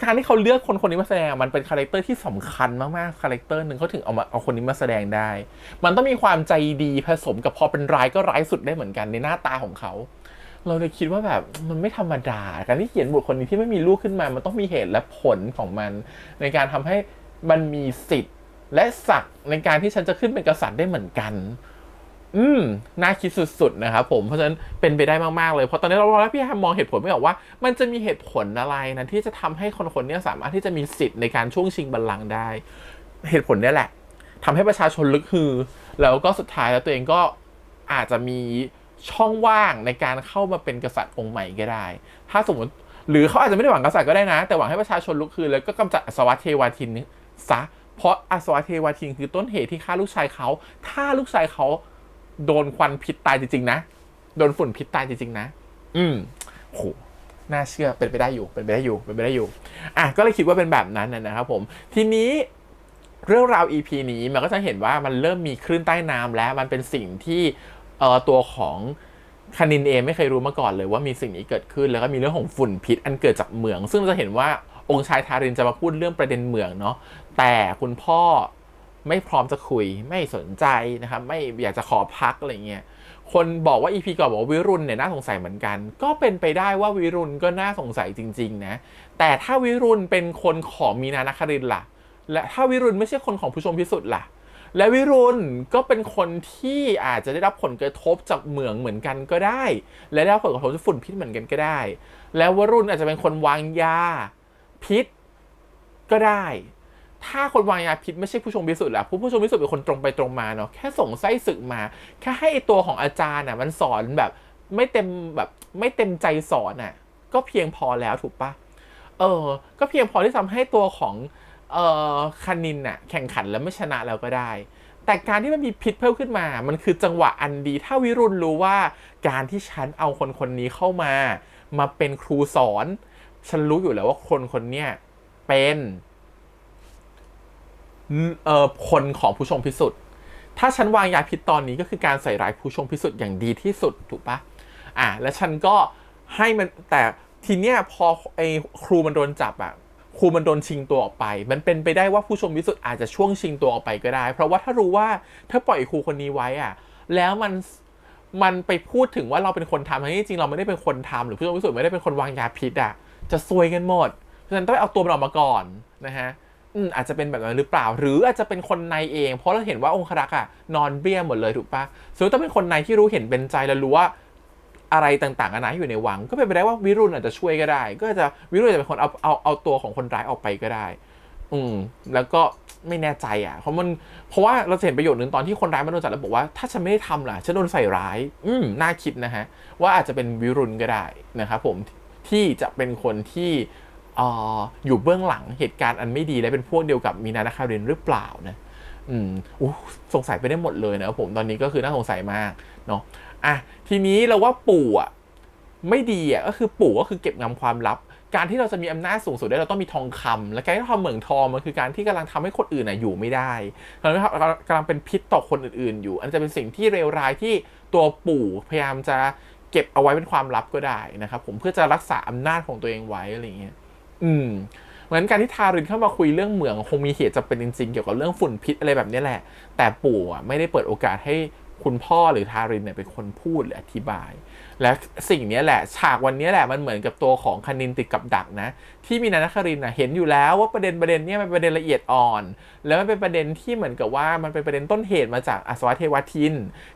การที่เขาเลือกคนนี้มาแสดงมันเป็นคาแรคเตอร์ที่สำคัญมากๆคาแรคเตอร์หนึ่งเขาถึงเอาคนนี้มาแสดงได้มันต้องมีความใจดีผสมกับพอเป็นร้ายก็ร้ายสุดได้เหมือนกันในหน้าตาของเขาเราเลยคิดว่าแบบมันไม่ธรรมดาการที่เขียนบทคนนี้ที่ไม่มีลูกขึ้นมามันต้องมีเหตุและผลของมันในการทำให้มันมีสิทธิ์และศักดิ์ในการที่ฉันจะขึ้นเป็นกษัตริย์ได้เหมือนกันน่าคิดสุดๆนะครับผมเพราะฉะนั้นเป็นไปได้มากๆเลยเพราะตอนนี้เราแล้วพี่แฮมมองเหตุผลไม่ออกว่ามันจะมีเหตุผลอะไรนะที่จะทำให้คนๆนี้สามารถที่จะมีสิทธิ์ในการช่วงชิงบัลลังก์ได้เหตุผลนี้แหละทำให้ประชาชนลึกฮือแล้วก็สุดท้ายแล้วตัวเองก็อาจจะมีช่องว่างในการเข้ามาเป็นกษัตริย์องค์ใหม่ก็ได้ถ้าสมมติหรือเขาอาจจะไม่ได้หวังกษัตริย์ก็ได้นะแต่หวังให้ประชาชนลุกฮือแล้วก็กำจัดอัศวเทวทินนี้ซะเพราะอัศวเทวทินคือต้นเหตุที่ฆ่าลูกชายเขาถ้าลูกชายเขาโดนควันพิษตายจริงๆนะโดนฝุ่นพิษตายจริงๆนะโหน่าเชื่อเป็นไปได้อยู่ก็เลยคิดว่าเป็นแบบนั้นนะครับผมทีนี้เรื่องราว EP นี้มันก็จะเห็นว่ามันเริ่มมีคลื่นใต้น้ำแล้วมันเป็นสิ่งที่ตัวของคณินเองไม่เคยรู้มาก่อนเลยว่ามีสิ่งนี้เกิดขึ้นแล้วก็มีเรื่องของฝุ่นพิษอันเกิดจากเหมืองซึ่งเราจะเห็นว่าองค์ชายทารินจะมาพูดเรื่องประเด็นเหมืองเนาะแต่คุณพ่อไม่พร้อมจะคุยไม่สนใจนะครับไม่อยากจะขอพักอะไรเงี้ยคนบอกว่า EP ก่อนบอกว่าวิรุณเนี่ยน่าสงสัยเหมือนกันก็เป็นไปได้ว่าวิรุณก็น่าสงสัยจริงๆนะแต่ถ้าวิรุณเป็นคนของมีนานครินทร์ล่ะและถ้าวิรุณไม่ใช่คนของผู้ชมพิสุทธิ์ล่ะและวิรุณก็เป็นคนที่อาจจะได้รับผลกระทบจากเหมืองเหมือนกันก็ได้และได้รับผลกระทบจากฝุ่นพิษเหมือนกันก็ได้แล้ววิรุณอาจจะเป็นคนวางยาพิษก็ได้ถ้าคนวางยาพิษไม่ใช่ผู้ชมพิสุทธิ์ล่ะผู้ชมพิสุทธิ์เป็นคนตรงไปตรงมาเนาะแค่ส่งไส้ศึกมาแค่ให้ตัวของอาจารย์มันสอนแบบไม่เต็มใจสอนก็เพียงพอแล้วถูกปะก็เพียงพอที่ทำให้ตัวของคณินแข่งขันแล้วไม่ชนะแล้วก็ได้แต่การที่มันมีพิษเพิ่มขึ้นมามันคือจังหวะอันดีถ้าวิรุณรู้ว่าการที่ฉันเอาคนนี้เข้ามาเป็นครูสอนฉันรู้อยู่แล้วว่าคนนี้เป็น คนของผู้ชงพิสุทธิ์ถ้าฉันวางยาพิษตอนนี้ก็คือการใส่ร้ายผู้ชงพิสุทธิ์อย่างดีที่สุดถูกปะแล้วฉันก็ให้มันแต่ทีเนี้ยพอไอ้ครูมันโดนจับครูมันโดนชิงตัวออกไปมันเป็นไปได้ว่าผู้ชงพิสุทธิ์อาจจะช่วงชิงตัวออกไปก็ได้เพราะว่าถ้ารู้ว่าถ้าปล่อยครูคนนี้ไว้แล้วมันไปพูดถึงว่าเราเป็นคนทำทั้งที่จริงเราไม่ได้เป็นคนทำหรือผู้ชงพิสุทธิ์ไม่ได้เป็นคนวางยาพิษจะซวยกันหมดเพราะฉะนั้นต้องไปเอาตัวมันออกมาก่อนนะฮะอาจจะเป็นแบบนั้นหรือเปล่าหรืออาจจะเป็นคนในเองเพราะเราเห็นว่าองครักษ์นอนเบี้ยหมดเลยถูกปะซึ่งต้องเป็นคนในที่รู้เห็นเป็นใจและรู้ว่าอะไรต่างๆนะอยู่ในวังก็เป็นไปได้ว่าวิรุณอาจจะช่วยก็ได้ก็จะวิรุณจะเป็นคนเอาตัวของคนร้ายออกไปก็ได้แล้วก็ไม่แน่ใจเพราะว่าเราเห็นประโยชน์หนึ่งตอนที่คนร้ายมันโดนจับแล้วบอกว่าถ้าฉันไม่ได้ทำล่ะฉันโดนใส่ร้ายน่าคิดนะฮะว่าอาจจะเป็นวิรุณก็ได้นะครับผมที่จะเป็นคนที่อยู่เบื้องหลังเหตุการณ์อันไม่ดีและเป็นพวกเดียวกับมีนานาคารินหรือเปล่านะสงสัยไปได้หมดเลยนะครับผมตอนนี้ก็คือน่าสงสัยมากเนาะทีนี้เราว่าปู่ไม่ดีก็คือปู่ก็คือเก็บงำความลับการที่เราจะมีอำนาจสูงสุดได้เราต้องมีทองคำและการที่ทำเหมืองทองมันคือการที่กำลังทำให้คนอื่นอยู่ไม่ได้กำลังเป็นพิษต่อคนอื่นๆอยู่อันจะเป็นสิ่งที่เลวร้ายที่ตัวปู่พยายามจะเก็บเอาไว้เป็นความลับก็ได้นะครับผมเพื่อจะรักษาอำนาจของตัวเองไว้อะไรอย่างเงี้ยเหมือนการที่ทารินเข้ามาคุยเรื่องเหมืองคงมีเหตุจำเป็นจริงๆเกี่ยวกับเรื่องฝุ่นพิษอะไรแบบนี้แหละแต่ปู่ไม่ได้เปิดโอกาสให้คุณพ่อหรือทารินเนี่ยเป็นคนพูดหรืออธิบายและสิ่งนี้แหละฉากวันนี้แหละมันเหมือนกับตัวของคณินติดกับดักนะที่มีนานาคารินเห็นอยู่แล้วว่าประเด็นนี้มันเป็นประเด็นละเอียดอ่อนแล้วมันเป็นประเด็นที่เหมือนกับว่ามันเป็นประเด็นต้นเหตุมาจากอัศวเทวทิน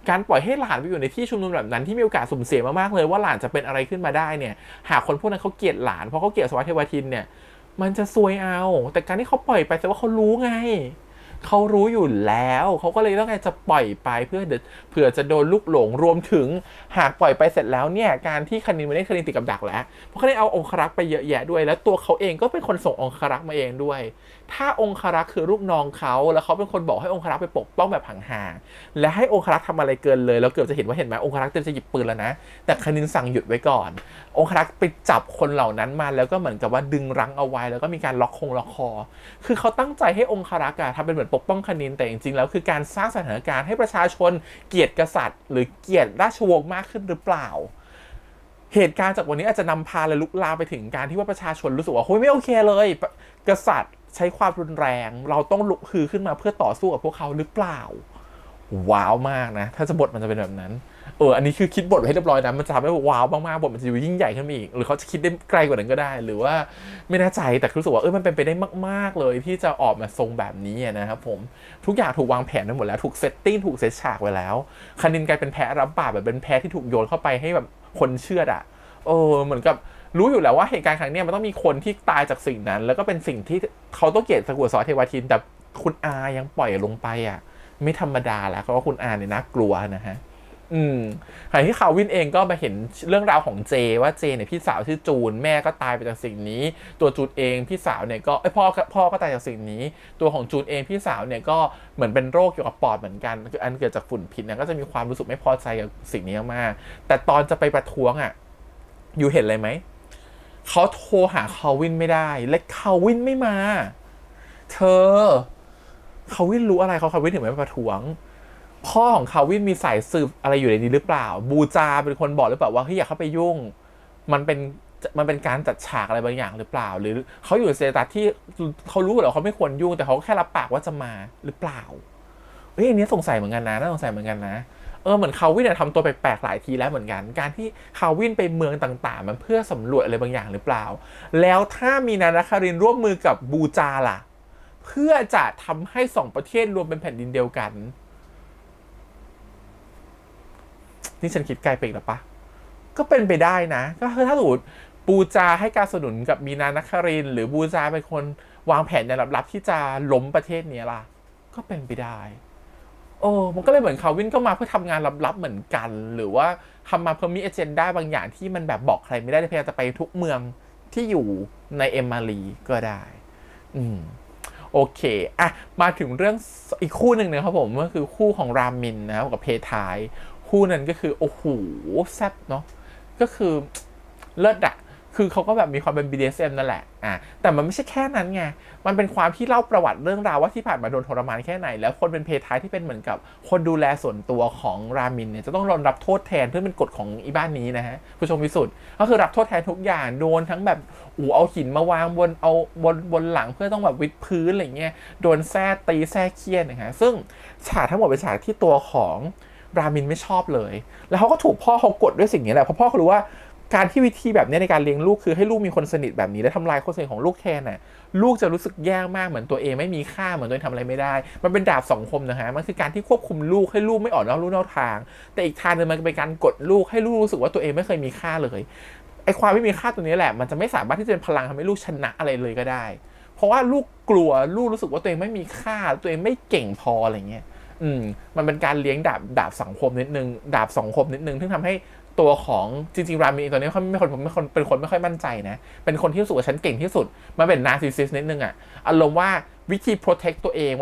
การปล่อยให้หลานไปอยู่ในที่ชุมนุมแบบนั้นที่มีโอกาสสุ่มเสี่ยงมากๆเลยว่าหลานจะเป็นอะไรขึ้นมาได้เนี่ยหากคนพวกนั้นเขาเกลียดหลานเพราะเขาเกลียดอัศวเทวทินเนี่ยมันจะซวยเอาแต่การที่เขาปล่อยไปแสดงว่าเขารู้ไงเขารู้อยู่แล้วเขาก็เลยต้องการจะปล่อยไปเผื่อจะโดนลูกหลงรวมถึงหากปล่อยไปเสร็จแล้วเนี่ยการที่คณินไม่ได้คณินติดกับดักแล้วเพราะเขาได้เอาองครักษ์ไปเยอะแยะด้วยแล้วตัวเขาเองก็เป็นคนส่งองครักษ์มาเองด้วยถ้าองครักษ์คือลูกน้องเขาแล้วเขาเป็นคนบอกให้องครักษ์ไปปกป้องแบบห่างๆและให้องครักษ์ทำอะไรเกินเลยแล้วเกือบจะเห็นว่าเห็นไหมองครักษ์จะหยิบปืนแล้วนะแต่คณินสั่งหยุดไว้ก่อนองครักษ์ไปจับคนเหล่านั้นมาแล้วก็เหมือนกับว่าดึงรั้งเอาไว้แล้วก็มีการล็อกคอคือเขาตั้งใจให้องครักษ์ทำเป็นเหมือนปกป้องคณินแต่จริงๆแล้วคือการสร้างสถานการณ์ให้ประชาชนเกลียดกษัตริย์หรือเกลียดราชวงศ์มากขึ้นหรือเปล่าเหตุการณ์จากวันนี้อาจจะนำพาและลุกลามไปถึงการที่ว่าประชาชนรู้สึกว่าโอ้ยไม่โอเคเลยกษัตริย์ใช้ความรุนแรงเราต้องลุกฮือขึ้นมาเพื่อต่อสู้กับพวกเขาหรือเปล่าว้าวมากนะถ้าจะบทมันจะเป็นแบบนั้นอันนี้คือคิดบทไว้ให้เรียบร้อยนะมันจะทำให้ว้าวมากๆบทมันจะอยู่ยิ่งใหญ่ขึ้นมาอีกหรือเขาจะคิดได้ไกลกว่านั้นก็ได้หรือว่าไม่แน่ใจแต่รู้สึกว่ามันเป็นไปได้มากๆเลยที่จะออกมาทรงแบบนี้นะครับผมทุกอย่างถูกวางแผนไว้หมดแล้วถูกเซตติ้งถูกเซตฉากไว้แล้วคณินกลายเป็นแพ้รับบาปแบบเป็นแพ้ที่ถูกโยนเข้าไปให้แบบคนเชื่อเหมือนกับรู้อยู่แล้วว่าเหตุการณ์ครั้งนี้มันต้องมีคนที่ตายจากสิ่งนั้นแล้วก็เป็นสิ่งที่เขาต้องเกลียดสกุลสอเทวทินแต่คุณอายังปล่อยลงไปไม่ธรรมดาแล้วเพราะว่าคุณอาเนี่ยน่ากลัวนะฮะขณะที่คาวินเองก็มาเห็นเรื่องราวของเจว่าเจเนี่ยพี่สาวชื่อจูนแม่ก็ตายไปจากสิ่งนี้ตัวจูนเองพี่สาวเนี่ยก็พ่อก็ตายจากสิ่งนี้ตัวของจูนเองพี่สาวเนี่ยก็เหมือนเป็นโรคเกี่ยวกับปอดเหมือนกันคืออันเกิดจากฝุ่นพิษนะก็จะมีความรู้สึกไม่พอใจกับสิ่งนี้มากแต่ตอนจะไปประท้วงอยู่เห็นอะไรไหมเขาโทรหาคาวินไม่ได้และคาวินไม่มาเธอคาวินรู้อะไรคาวินถึงไม่มาประท้วงพ่อของคาวินมีสายสืบอะไรอยู่ในนี้หรือเปล่าบูจาเป็นคนบอกหรือเปล่าว่าอย่าเข้าไปยุ่งมันเป็นการจัดฉากอะไรบางอย่างหรือเปล่าหรือเขาอยู่ในสเตตัสที่เขารู้แล้วเขาไม่ควรยุ่งแต่เขาแค่รับปากว่าจะมาหรือเปล่าอันนี้สงสัยเหมือนกันนะน่าสงสัยเหมือนกันนะเหมือนคาวินเนี่ยทำตัวแปลกๆหลายทีแล้วเหมือนกันการที่คาวินไปเมืองต่างๆมันเพื่อสำรวจอะไรบางอย่างหรือเปล่าแล้วถ้ามีนานาคารินร่วมมือกับบูจาล่ะเพื่อจะทำให้2ประเทศรวมเป็นแผ่นดินเดียวกันนี่ฉันคิดไกลไปอีกหรอปะก็เป็นไปได้นะก็คือถ้าสมมติบูจาให้การสนับสนุนกับมีนานาคารินหรือบูจาเป็นคนวางแผนในลับๆที่จะล้มประเทศนี้ล่ะก็เป็นไปได้มันก็เลยเหมือนคาวินก็มาเพื่อทำงานลับๆเหมือนกันหรือว่าทำมาเพื่อมีเอเจนดาบางอย่างที่มันแบบบอกใครไม่ได้พยายามจะไปทุกเมืองที่อยู่ในเอมารีก็ได้โอเคมาถึงเรื่องอีกคู่หนึ่งนะครับผมก็คือคู่ของรามินนะครับกับเพทายคู่นั้นก็คือโอ้โหแซ่บเนาะก็คือเลิศ คือเขาก็แบบมีความเป็น BDSM นั่นแหละแต่มันไม่ใช่แค่นั้นไงมันเป็นความที่เล่าประวัติเรื่องราวว่าที่ผ่านมาโดนทรมานแค่ไหนแล้วคนเป็นเพทายที่เป็นเหมือนกับคนดูแลส่วนตัวของรามินเนี่ยจะต้องรับโทษแทนเพื่อเป็นกฎของอีบ้านนี้นะฮะผู้ชมวิสุทธ์ก็คือรับโทษแทนทุกอย่างโดนทั้งแบบเอาหินมาวางบนหลังเพื่อต้องแบบวิดพื้นอะไรเงี้ยโดนแส้ตีแส้เคี่ยนนะฮะซึ่งฉากทั้งหมดเป็นฉากที่ตัวของรามินไม่ชอบเลยแล้วเขาก็ถูกพ่อเขากดด้วยสิ่งนี้แหละเพราะพ่อเขารู้ว่าการที่วิธีแบบนี้ในการเลี้ยงลูกคือให้ลูกมีคนสนิทแบบนี้และทำลายคนสนิทของลูกแทนน่ะลูกจะรู้สึกแย่มากเหมือนตัวเองไม่มีค่าเหมือนตัวเองทำอะไรไม่ได้มันเป็นดาบสองคมนะฮะมันคือการที่ควบคุมลูกให้ลูกไม่ออกนอกลู่นอกทางแต่อีกทางนึงมันเป็นการกดลูกให้ลูกรู้สึกว่าตัวเองไม่เคยมีค่าเลยไอ้ความไม่มีค่าตัวนี้แหละมันจะไม่สามารถที่จะเป็นพลังทำให้ลูกชนะอะไรเลยก็ได้เพราะว่าลูกกลัวลูกรู้สึกว่าตัวเองไม่มีค่าตัวเองไม่เก่งพออะไรเงี้ยมันเป็นการเลี้ยงดาบสังคมนิดนึงดาบสองคมนิดนึงที่ทำให้ตัวของจริงๆรามินตัวนี้เขาเป็นคนไม่ค่อยมั่นใจนะเป็นคนที่รู้สึกว่าฉันเก่งที่สุดมันเป็นนาร์ซิสซิสนิดนึงอารมณ์ว่าวิธี protect ตัวเอง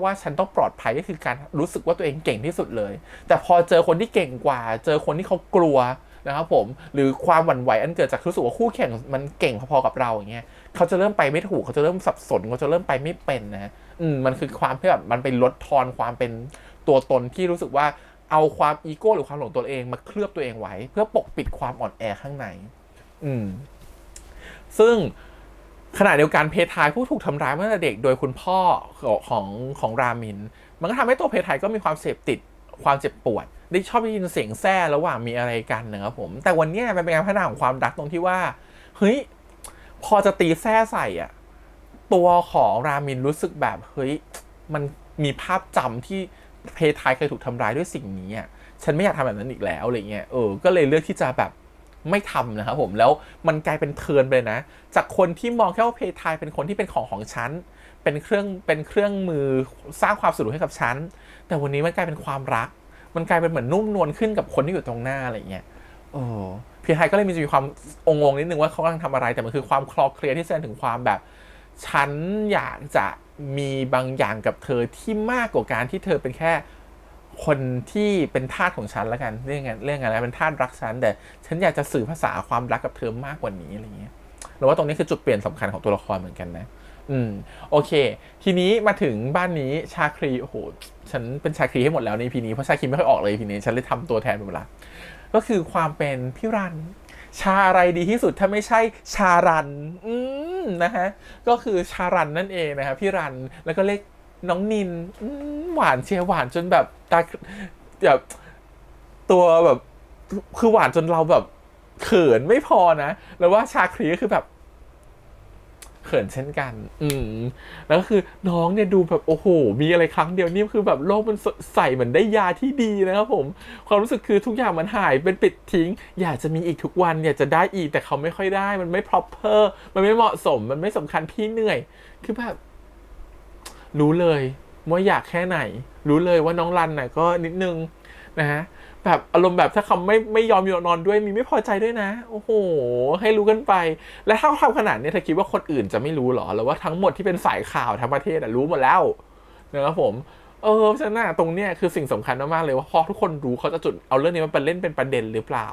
ว่าฉันต้องปลอดภัยก็คือการรู้สึกว่าตัวเองเก่งที่สุดเลยแต่พอเจอคนที่เก่งกว่าเจอคนที่เขากลัวนะครับผมหรือความหวั่นไหวอันเกิดจากรู้สึกว่าคู่แข่งมันเก่งพอๆกับเราอย่างเงี้ยเขาจะเริ่มไปไม่ถูกเขาจะเริ่มสับสนเขาจะเริ่มไปไม่เป็นนะมันคือความที่แบบมันไปลดทอนความเป็นตัวตนที่รู้สึกว่าเอาความอีโก้หรือความหลงตัวเองมาเคลือบตัวเองไว้เพื่อปกปิดความอ่อนแอข้างในซึ่งขณะเดียวกันเพทายผู้ถูกทำร้ายเมื่อเด็กโดยคุณพ่อของรามินมันก็ทำให้ตัวเพทายก็มีความเสพติดความเจ็บปวดได้ชอบได้ยินเสียงแซ่ระหว่างมีอะไรกันนะครับผมแต่วันนี้มันเป็นการพัฒนาของความรักตรงที่ว่าเฮ้ยพอจะตีแซ่ใส่ตัวของรามินรู้สึกแบบเฮ้ยมันมีภาพจำที่เพทายเคยถูกทำร้ายด้วยสิ่งนี้ฉันไม่อยากทำแบบนั้นอีกแล้วอะไรเงี้ยก็เลยเลือกที่จะแบบไม่ทำนะครับผมแล้วมันกลายเป็นเทิร์นไปนะจากคนที่มองแค่ว่าเพทายเป็นคนที่เป็นของฉันเป็นเครื่องมือสร้างความสนุกให้กับฉันแต่วันนี้มันกลายเป็นความรักมันกลายเป็นเหมือนนุ่มนวลขึ้นกับคนที่อยู่ตรงหน้าอะไรเงี้ยเพทายก็เลยมีความงงนิดนึงว่าเขากำลังทำอะไรแต่มันคือความคลอเคลียร์ที่แสดงถึงความแบบฉันอยากจะมีบางอย่างกับเธอที่มากกว่าการที่เธอเป็นแค่คนที่เป็นทาสของฉันแล้วกันเรื่องอะไรเป็นทาสรักฉันแต่ฉันอยากจะสื่อภาษาความรักกับเธอมากกว่านี้อะไรเงี้ยเราว่าตรงนี้คือจุดเปลี่ยนสำคัญของตัวละครเหมือนกันนะโอเคทีนี้มาถึงบ้านนี้ชาครีโอ้โหฉันเป็นชาครีให้หมดแล้วใน EP นี้เพราะชาครีไม่ค่อยออกเลย EP นี้ฉันเลยทำตัวแทนไปหมดละก็คือความเป็นพี่รันชาอะไรดีที่สุดถ้าไม่ใช่ชารันนะฮะก็คือชารันนั่นเองนะครับพี่รันแล้วก็เรียกน้องนินหวานเชียร์หวานจนแบบตาแบบตัวแบบคือหวานจนเราแบบเขินไม่พอนะแล้วว่าชาครีก็คือแบบเขินเช่นกันแล้วก็คือน้องเนี่ยดูแบบโอ้โหมีอะไรครั้งเดียวนี่คือแบบโลกมันใสเหมือนได้ยาที่ดีนะครับผมความรู้สึกคือทุกอย่างมันหายเป็นปิดทิ้งอยากจะมีอีกทุกวันอยากจะได้อีกแต่เขาไม่ค่อยได้มันไม่ proper มันไม่เหมาะสมมันไม่สำคัญพี่เหนื่อยคือแบบรู้เลยว่าอยากแค่ไหนรู้เลยว่าน้องรันน่ะก็นิดนึงนะฮะแบบอารมณ์แบบถ้าเขาไม่ยอมนอนด้วยมีไม่พอใจด้วยนะโอ้โหให้รู้กันไปและถ้าทำขนาดนี้เธอคิดว่าคนอื่นจะไม่รู้หรอหรือว่าทั้งหมดที่เป็นสายข่าวทั้งประเทศรู้หมดแล้วนะครับผมฉะนั้นตรงเนี้ยคือสิ่งสำคัญมากๆเลยว่าพอทุกคนรู้เขาจะจุดเอาเรื่องนี้มันเป็นเล่นเป็นประเด็นหรือเปล่า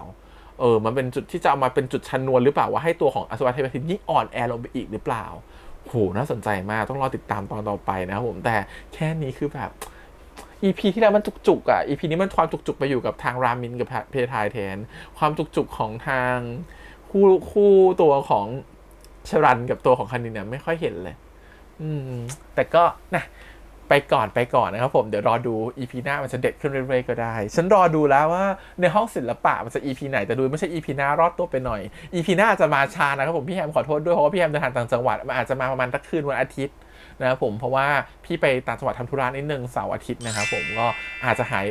มันเป็นจุดที่จะเอามาเป็นจุดชนวนหรือเปล่าว่าให้ตัวของอัศวะเทวทินยิ่งอ่อนแอลงไปอีกหรือเปล่าโหน่าสนใจมากต้องรอติดตามตอนต่อไปนะครับผมแต่แค่นี้คือแบบEP ที่แล้วมันจุกEP นี้มันความจุกไปอยู่กับทางรามินกับเพทายแทนความจุกของทางคู่ตัวของชรันกับตัวของคณินเนี่ยไม่ค่อยเห็นเลยแต่ก็นะไปก่อนนะครับผมเดี๋ยวรอดู EP หน้ามันจะเด็ดขึ้นเรื่อยๆก็ได้ฉันรอดูแล้วว่าในห้องศิลปะมันจะ EP ไหนแต่ดูไม่ใช่ EP หน้ารอดตัวไปหน่อย EP หน้าจะมาช้านะครับผมพี่แฮมขอโทษด้วยเพราะว่าพี่แฮมเดินทางต่างจังหวัดมันอาจจะมาประมาณสักคืนวันอาทิตย์นะครับผมเพราะว่าพี่ไปต่างจังหวัดทำธุระนิดนึงเสาร์อาทิตย์นะครับผมก็อาจจะหาย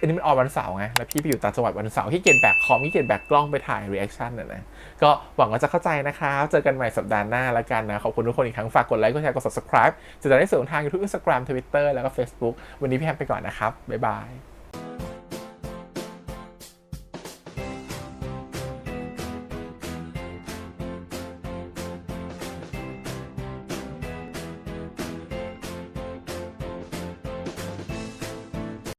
อันนี้มันออกวันเสาร์ไงแล้วพี่ไปอยู่ต่างจังหวัดวันเสาร์ที่เกียนแบกคอมที่เกียนแบกกล้องไปถ่ายรีแอคชั่นนะก็หวังว่าจะเข้าใจนะครับเจอกันใหม่สัปดาห์หน้าแล้วกันนะขอบคุณทุกคนอีกครั้งฝากกดไลค์กดแชร์กด subscribe จะได้ส่งทาง YouTube Instagram Twitter แล้วก็ Facebook วันนี้พี่แฮมไปก่อนนะครับบ๊ายบาย